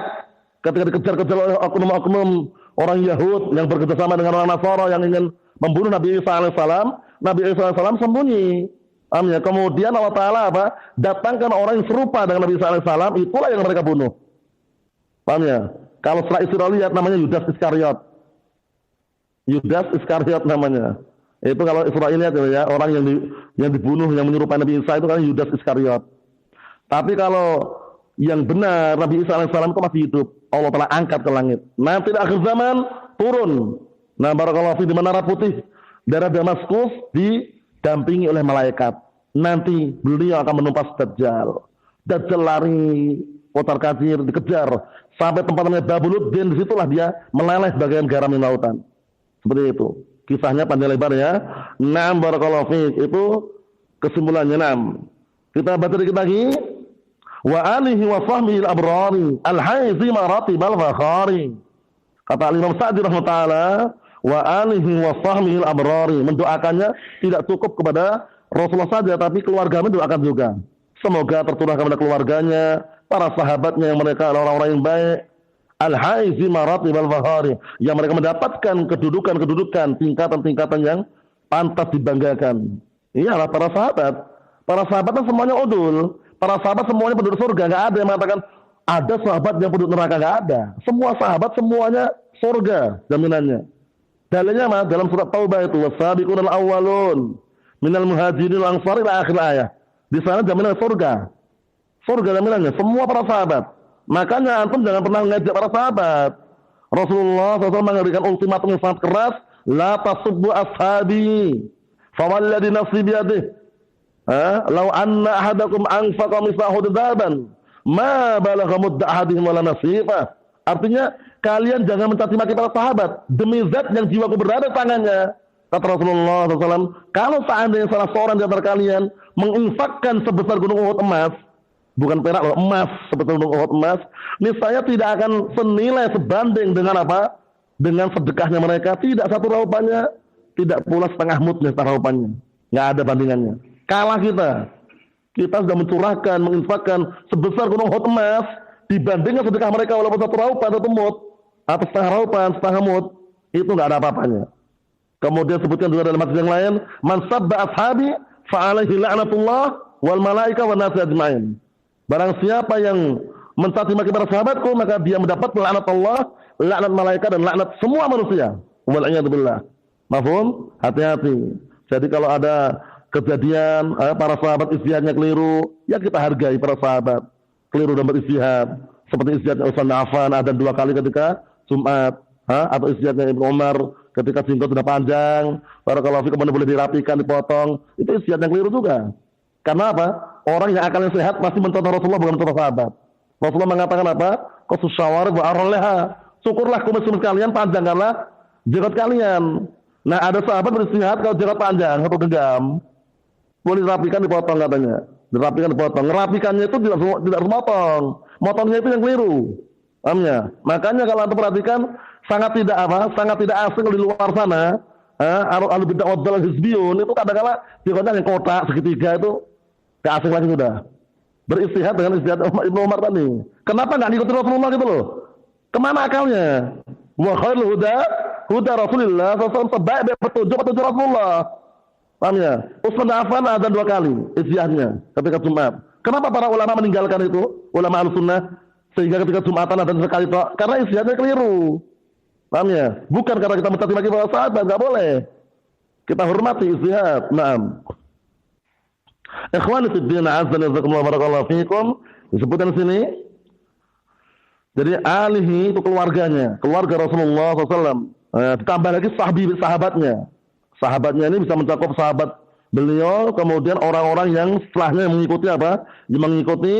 Ketika dikejar-kejar oleh oknum-oknum orang Yahud yang bekerjasama dengan orang Nasara yang ingin membunuh Nabi Isa alaihissalam, Nabi Isa alaihissalam sembunyi. Kemudian Allah Ta'ala datangkan orang yang serupa dengan Nabi Isa alaihissalam, itulah yang mereka bunuh. Paham ya? Kalau setelah Israiliyat namanya Yudas Iskariot. Yudas Iskariot namanya. Itu kalau Israiliyat ya, orang yang dibunuh yang menyerupai Nabi Isa itu kan Yudas Iskariot. Tapi kalau yang benar Nabi Isa alaihissalam itu masih hidup, Allah telah angkat ke langit. Nanti di akhir zaman turun. Nah, barakallahu fi di menara putih daerah Damaskus didampingi oleh malaikat. Nanti beliau akan menumpas Dajjal. Dajjal lari kotar-kacir dikejar sampai tempat namanya Babuluddin, disitulah dia meleleh bagian garam di lautan. Seperti itu. Kisahnya panjang lebar ya. Naam barakallahu fiik. Itu kesimpulannya. Naam. Kita baca dikit lagi. Wa alihi wa sahbihi al-abrari al-haizi maratib al-fakhari. Kata Imam Sa'di rahimahullah, wa alihi wa sahbihi al-abrari. Mendoakannya tidak cukup kepada Rasulullah saja, tapi keluarganya doakan juga. Semoga tercurah kepada keluarganya, para sahabatnya yang mereka adalah orang-orang yang baik. Al-haizi maratib al-fakhari, yang mereka mendapatkan kedudukan-kedudukan, tingkatan-tingkatan yang pantas dibanggakan. Iyalah para sahabat. Para sahabat kan semuanya udul. Para sahabat semuanya penduduk surga. Enggak ada yang mengatakan ada sahabat yang penduduk neraka, enggak ada. Semua sahabat semuanya surga jaminannya. Dalilnya mah dalam surat Taubah itu, wasabiqunal awwalun minal muhajirin wal ansar ila akhir ayat. Di sana jaminan surga. Surga jaminannya semua para sahabat. Makanya antum jangan pernah mengajak para sahabat. Rasulullah SAW memberikan ultimatum yang sangat keras, la tasubbu ashabi fawalladhi nafsi biyadih, law anna ahadakum anfaqa misla uhudin dhahaban ma balagha mudda ahadihim wala nasifa. Artinya kalian jangan mencaci maki para sahabat demi zat yang jiwaku berada di tangannya. Kata Rasulullah SAW, kalau seandainya salah seorang di antara kalian menginfakkan sebesar gunung Uhud emas, bukan perak loh, emas, sebesar gunung Uhud emas, niscaya tidak akan senilai sebanding dengan apa? Dengan sedekahnya mereka. Tidak satu raupannya, tidak pula setengah mudnya raupannya. Nggak ada bandingannya. Kalah kita. Kita sudah mencurahkan, menginfakkan sebesar gunung Uhud emas dibandingkan sedekah mereka walaupun satu raupan, satu mud, atau setengah raupan, setengah mud, itu nggak ada apa-apanya. Kemudian sebutkan juga dalam hadis yang lain, man sabba ashabi fa'alaihi la'natullah wal malaika wan nas ajma'in. Barang siapa yang mencaci maki para sahabatku, maka dia mendapat laknat Allah, laknat malaikat dan laknat semua manusia. Wal a'yadu billah. Mafhum? Hati-hati. Jadi kalau ada kejadian para sahabat ijtihadnya keliru, ya kita hargai para sahabat keliru dalam berijtihad. Seperti ijtihadnya Utsman bin Affan ada 2 kali ketika Jumat, atau ijtihadnya Ibnu Umar ketika jenggot sudah panjang, barakallahu fikum, kemudian boleh dirapikan, dipotong. Itu ijtihad yang keliru juga. Karena apa? Orang yang akalnya sehat pasti mencontoh Rasulullah, bukan mencontoh sahabat. Rasulullah mengatakan apa? Qasus syawarib wa arleha. Syukurlah kumis-kumis kalian, panjangkanlah jenggot kalian. Nah, ada sahabat beristihad kalau jenggot panjang atau genggam, boleh dirapikan, dipotong katanya. Dirapikan, dipotong. Ngerapikannya itu tidak harus motong. Motongnya itu yang keliru. Paham ya? Makanya kalau Anda perhatikan sangat tidak asing di luar sana, al-bid'ah wad-dhalal hizbiyun itu kadang-kala jenggotnya yang kotak segitiga itu gak asing lagi sudah. Beristihad dengan istihad Ibnu Umar tadi. Kenapa enggak ngikutin Rasulullah gitu loh? Kemana akalnya? Wa khairul huda Rasulullah sallallahu sebaik petunjuk Rasulullah. Paham ya? Utsman bin Affan ada 2 kali istihadnya ketika Jumat. Kenapa para ulama meninggalkan itu? Ulama Ahlussunnah sehingga ketika Jumatan ada sekali toh, karena istihadnya keliru. Paham ya? Bukan karena kita mencaci maki para sahabat, enggak boleh. Kita hormati istihad. Naam. Ikhwani fid din, azza wa jalla, barakallahu fikum. Disebutkan di sini. Jadi alihi itu keluarganya, keluarga Rasulullah SAW. Ditambah lagi sahabatnya. Sahabatnya ini bisa mencakup sahabat beliau, kemudian orang-orang yang setelahnya yang mengikuti apa? Yang mengikuti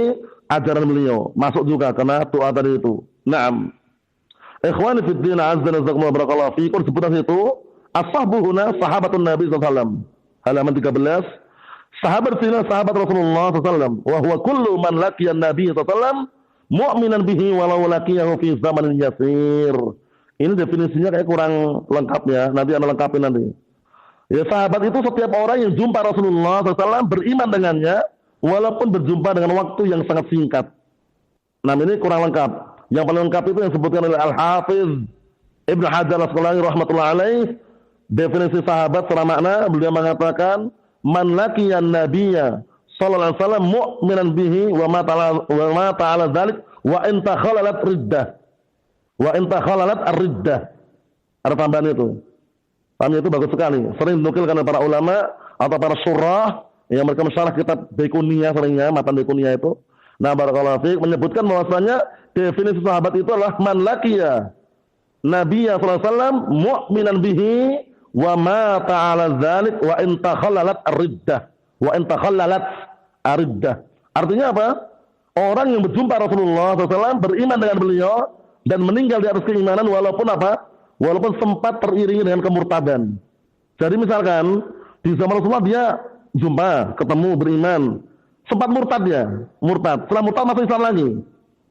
ajaran beliau. Masuk juga karena doa tadi itu. Naam. Ikhwani fid din, azza wa jalla, barakallahu fikum. Disebutkan itu as-sahbu huna sahabatun Nabi SAW. Halaman 13. Sahabat sini sahabat Rasulullah SAW. Wa huwa kullu man laqiyan Nabi SAW mu'minan bihi walau laqiyahu fi zamanin yasir. Ini definisinya kayak kurang lengkap ya. Nanti Anda lengkapin nanti. Ya, sahabat itu setiap orang yang jumpa Rasulullah SAW beriman dengannya walaupun berjumpa dengan waktu yang sangat singkat. Nah, ini kurang lengkap. Yang paling lengkap itu yang disebutkan oleh Al-Hafiz Ibnu Hajar Al-Asqalani rahmatullahi alaih. Definisi sahabat secara makna beliau mengatakan man laqiyan nabiyya sallallahu alaihi wasallam mu'minan bihi wa ma ta'ala dzalik wa in takhalalat riddah. Wa in takhalalat ar-riddah. Ada tambahan itu. Tambahan itu bagus sekali. Sering dinukilkan oleh para ulama atau para syurah yang mereka mensyarah kitab Baiquniyah seringnya, matan Baiquniyah itu. Nah, barakallahu fiik menyebutkan bahwasanya definisi sahabat itu adalah man laqiya nabiyya sallallahu alaihi wasallam mu'minan bihi wa ma ta'ala dzalik wa in takhallalat ar-riddah. Wa in takhallalat ar-riddah. Artinya apa? Orang yang berjumpa Rasulullah SAW beriman dengan beliau dan meninggal di atas keimanan walaupun apa? Walaupun sempat teriringi dengan kemurtadan. Jadi misalkan di zaman Rasulullah dia jumpa, ketemu, beriman, sempat murtad ya, murtad. Setelah murtad masuk Islam lagi,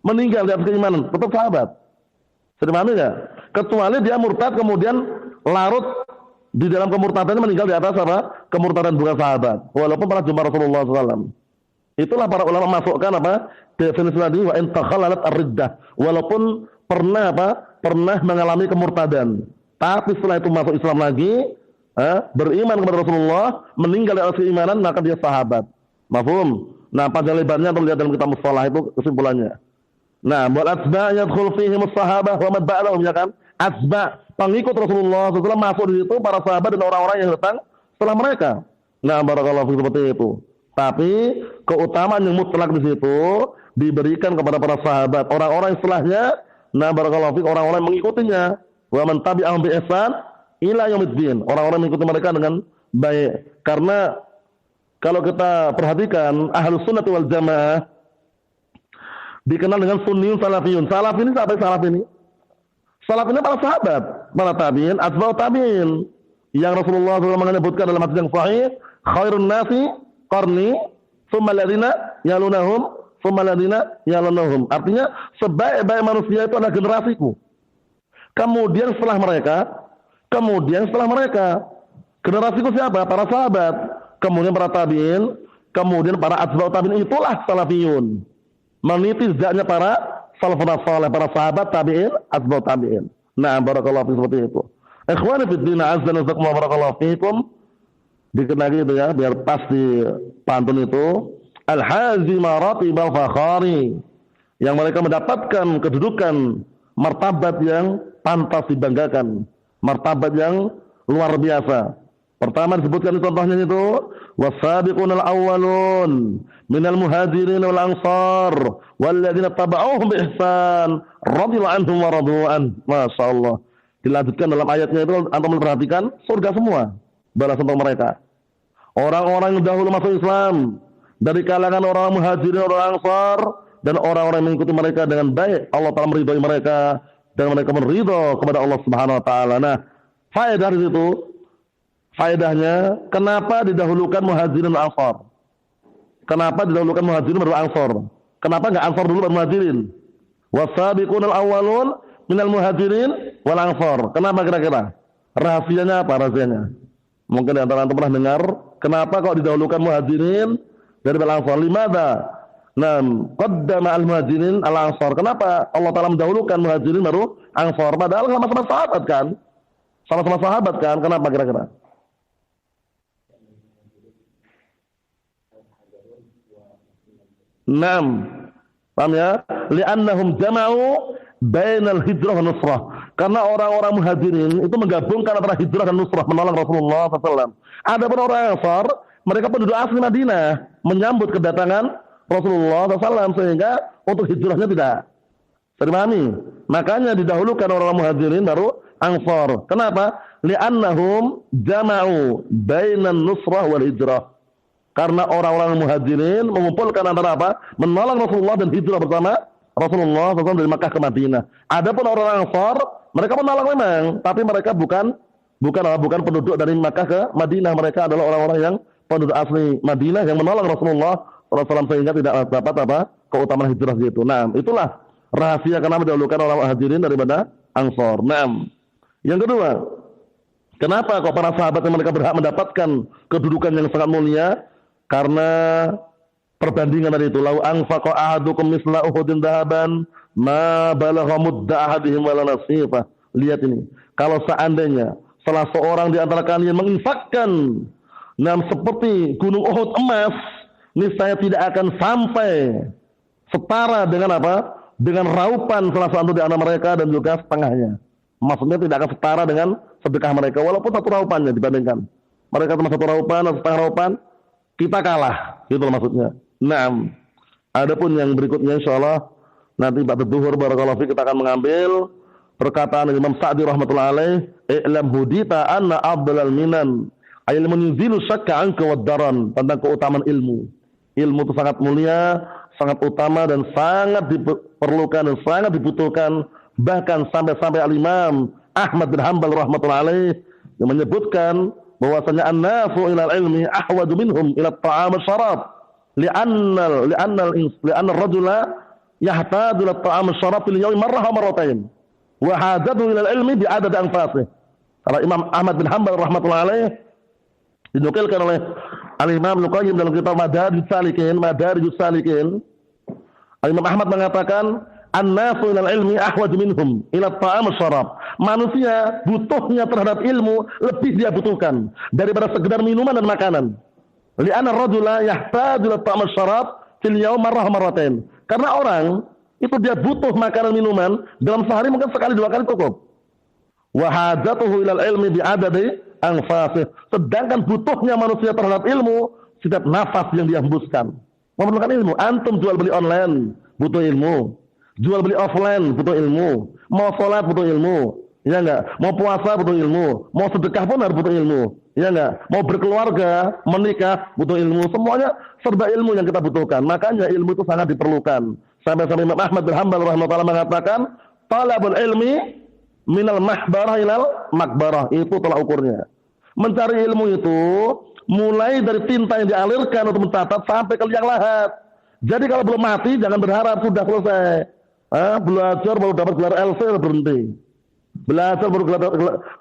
meninggal di atas keimanan, tetap sahabat. Sudah paham enggak? Kecuali dia murtad kemudian larut di dalam kemurtadannya, meninggal di atas apa? Kemurtadan bukan sahabat. Walaupun pernah jumpa Rasulullah SAW. Itulah para ulama masukkan apa? Definisi tadi wa in takhallalat ar-riddah. Walaupun pernah apa? Pernah mengalami kemurtadan. Tapi setelah itu masuk Islam lagi, beriman kepada Rasulullah, meninggal di atas keimanan, maka dia sahabat. Mafhum? Nah, panjang lebarnya terlihat dalam kitab Mustalah itu kesimpulannya. Nah, wal atsba' yadkhul fihim as-sahabah wa man ba'dahum, ya kan? Atsba' pengikut Rasulullah SAW masuk di situ para sahabat dan orang-orang yang datang setelah mereka. Nah, barakallahu fiikum, seperti itu. Tapi keutamaan yang mutlak di situ diberikan kepada para sahabat, orang-orang yang setelahnya. Nah, barakallahu fiikum, orang-orang yang mengikutinya. Wa man tabi'ahum bi ihsan ila yaumiddin. Orang-orang yang mengikuti mereka dengan baik. Karena kalau kita perhatikan Ahlus Sunnah wal Jamaah dikenal dengan Sunniyun Salafiyun. Salaf ini siapa salaf ini? Salaf ini para sahabat, para tabi'in, atba'ut tabi'in. Yang Rasulullah SAW menyebutkan dalam hadis yang sahih, khairun nasi qarni, tsumma alladziina yalunahum, tsumma alladziina yalunahum. Artinya sebaik-baik manusia itu adalah generasiku. Kemudian setelah mereka, generasiku siapa? Para sahabat, kemudian para tabi'in, kemudian para atba'ut tabi'in. Itulah salafiyun. Meniti jejaknya para salafun salih, para sahabat, tabi'in, atba'ut tabi'in. Nah, barakallahu fiikum, seperti itu. Ikhwani fid din, azza wa jalla, barakallahu fiikum. Dikenali itu ya, biar pas di pantun itu. Al-hazima ratibal fakhari. Yang mereka mendapatkan kedudukan martabat yang pantas dibanggakan. Martabat yang luar biasa. Pertama disebutkan contohnya itu wasabiqunal awwalun minal muhajirin wal ansar walladzina tabauhum bi ihsan radhiyallahu anhum wa radu an. Masyaallah. Dilanjutkan dalam ayatnya itu antum memperhatikan surga semua balasan untuk mereka. Orang-orang yang dahulu masuk Islam dari kalangan orang muhajirin, orang ansar dan orang-orang yang mengikuti mereka dengan baik, Allah Ta'ala meridhai mereka dan mereka meridho kepada Allah Subhanahu wa taala. Nah, faedah di situ, faedahnya kenapa didahulukan muhajirin dan ansar? Kenapa didahulukan muhajirin baru ansar? Kenapa enggak ansar dulu baru muhajirin? Wasabiqunal awwalun minal muhajirin wal ansar. Kenapa kira-kira? Rahasianya apa rahasianya? Mungkin di antara antum pernah dengar, kenapa kok didahulukan muhajirin dari al-ansar? Limadza? Nam, qaddama al-muhajirin al-ansar. Kenapa Allah Taala mendahulukan muhajirin baru ansar? Padahal sama-sama sahabat kan? Sama-sama sahabat kan? Kenapa kira-kira? Naam. Paham ya? Li'annahum jama'u bainal hijrah wa nusrah. Karena orang-orang muhajirin itu menggabungkan antara hijrah dan nusrah, menolong Rasulullah SAW. Adapun orang Ansar, mereka penduduk asli Madinah, menyambut kedatangan Rasulullah SAW, sehingga untuk hijrahnya tidak terpahami. Makanya didahulukan orang muhajirin baru Ansar. Kenapa? Li'annahum jama'u bainan nusrah wal hijrah. Karena orang-orang muhajirin mengumpulkan antara apa? Menolong Rasulullah dan hijrah bersama Rasulullah SAW dari Makkah ke Madinah. Adapun orang Ansar, mereka menolong memang, tapi mereka bukan penduduk dari Makkah ke Madinah. Mereka adalah orang-orang yang penduduk asli Madinah yang menolong Rasulullah SAW sehingga tidak dapat apa? Keutamaan hijrah gitu. Nah, itulah rahasia kenapa didahulukan orang muhajirin daripada Ansar. Nah, yang kedua, kenapa kok para sahabat yang mereka berhak mendapatkan kedudukan yang sangat mulia? Karena perbandingan dari itu, lau anfaqa ahadukum misla Uhudin dhahaban ma balagha mudda ahadihim wala nasifa. Lihat ini, kalau seandainya salah seorang di antara kalian menginfakkan seperti gunung Uhud emas, niscaya tidak akan sampai setara dengan apa? Dengan raupan salah satu di antara mereka dan juga setengahnya. Maksudnya tidak akan setara dengan sedekah mereka, walaupun satu raupannya dibandingkan. Mereka cuma satu raupan atau setengah raupan, kita kalah, gitu maksudnya. Nah, adapun yang berikutnya insyaallah nanti ba'da zuhur barakallahu fi kita akan mengambil perkataan Imam Sa'di rahmatullahi alaih, "I'lam hudita anna afdalal minan ilmun yuzilu syakka anka wad-daran." Tentang keutamaan ilmu. Ilmu itu sangat mulia, sangat utama dan sangat diperlukan dan sangat dibutuhkan. Bahkan sampai Al-Imam Ahmad bin Hanbal rahmatullahi alaih yang menyebutkan bahwasanya an-nafu ila al-ilmi ahwaju minhum ila at-ta'am asy-syarab li'anna ar-rajula yahtaju ila at-ta'am asy-syarab fil yawmi marrah wa marratain wa hajatuhu ila al-ilmi bi adad anfasih. Kalau Imam Ahmad bin Hanbal rahmatullahi alaih dinukilkan oleh Al-Imam Ibnu Qayyim dalam kitab Madarijus Salikin, Imam Ahmad mengatakan an-nasu ilal ilmi ahwaj minhum ila ta'am syarab. Manusia butuhnya terhadap ilmu lebih dia butuhkan daripada sekedar minuman dan makanan. Li'anna ar-rajula yahtaju ila ta'am syarab fil yawm marratain. Karena orang itu dia butuh makanan minuman dalam sehari mungkin sekali dua kali cukup. Wa hajatuhu ilal ilmi bi adadi anfasih. Sedangkan butuhnya manusia terhadap ilmu setiap nafas yang dia hembuskan. Memerlukan ilmu. Antum jual beli online butuh ilmu. Jual beli offline butuh ilmu. Mau sholat butuh ilmu, ya enggak? Mau puasa butuh ilmu. Mau sedekah pun harus butuh ilmu, ya enggak? Mau berkeluarga, menikah butuh ilmu. Semuanya serba ilmu yang kita butuhkan. Makanya ilmu itu sangat diperlukan. Sampai-sampai Imam Ahmad bin Hanbal rahimahullah mengatakan, talabul ilmi minal mahbarah ilal makbarah. Itu tolak ukurnya. Mencari ilmu itu mulai dari tinta yang dialirkan untuk mencatat sampai ke liang lahat. Jadi kalau belum mati jangan berharap sudah selesai. Belajar baru dapat gelar LC udah berhenti. Belajar baru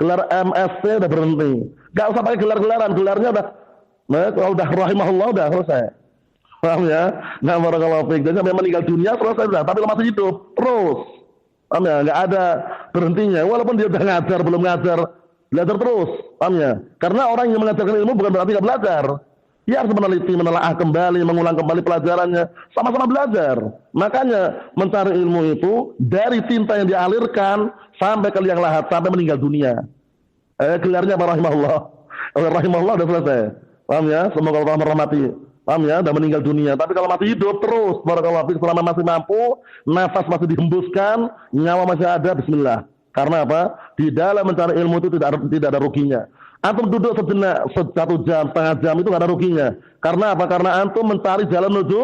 gelar MSc udah berhenti. Gak usah pakai gelar-gelaran, gelarnya kalau udah rahimahullah udah selesai. Paham ya? Nah, barakallahu fiik. Jadi sampai meninggal dunia selesai sudah, tapi masih hidup terus. Paham ya? Enggak ada berhentinya. Walaupun dia udah ngajar, belum ngajar, belajar terus. Paham ya? Karena orang yang mengajarkan ilmu bukan berarti enggak belajar. Dia harus meneliti, menelaah kembali, mengulang kembali pelajarannya. Sama-sama belajar. Makanya mencari ilmu itu dari tinta yang dialirkan sampai ke liang lahat, sampai meninggal dunia. Gelarnya apa rahimahullah? Rahimahullah sudah selesai. Paham ya? Semoga Allah merahmati. Paham ya? Dan meninggal dunia. Tapi kalau masih hidup terus, barakallahu fiik, selama masih mampu, nafas masih dihembuskan, nyawa masih ada, bismillah. Karena apa? Di dalam mencari ilmu itu tidak ada ruginya. Antum duduk sejenak, 1 jam, setengah jam itu nggak ada ruginya. Karena apa? Karena antum mencari jalan menuju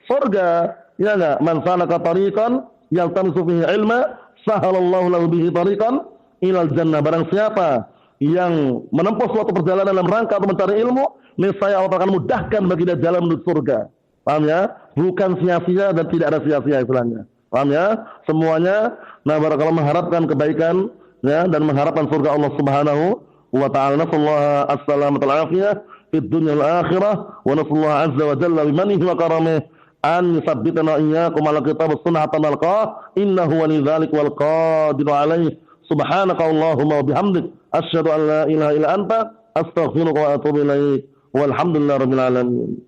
surga. Ya enggak? Man salaka tariqan yaltamisu fihi ilma, sahalallahu lahu bihi tariqan ilal jannah. Barang siapa yang menempuh suatu perjalanan dalam rangka untuk mencari ilmu, niscaya Allah akan mudahkan bagi dia jalan menuju surga. Paham ya? Bukan sia-sia dan tidak ada sia-sia istilahnya. Paham ya? Semuanya barakallahu mengharapkan kebaikan ya dan mengharapkan surga Allah Subhanahu wa ta'ala. Nasallahu as-salamata wal afiyah fid dunya wal akhirah wa nasallahu azza wa jalla bimanihi wa karamihi an yusabbitana iyyakum ala kitab as-sunnah hatta nalqah innahu walidzalika wal qadiru alaihi. Subhanaka Allahumma wa bihamdik asyhadu an la ilaha illa anta astaghfiruka wa atubu ilaik. Walhamdulillahirabbil alamin.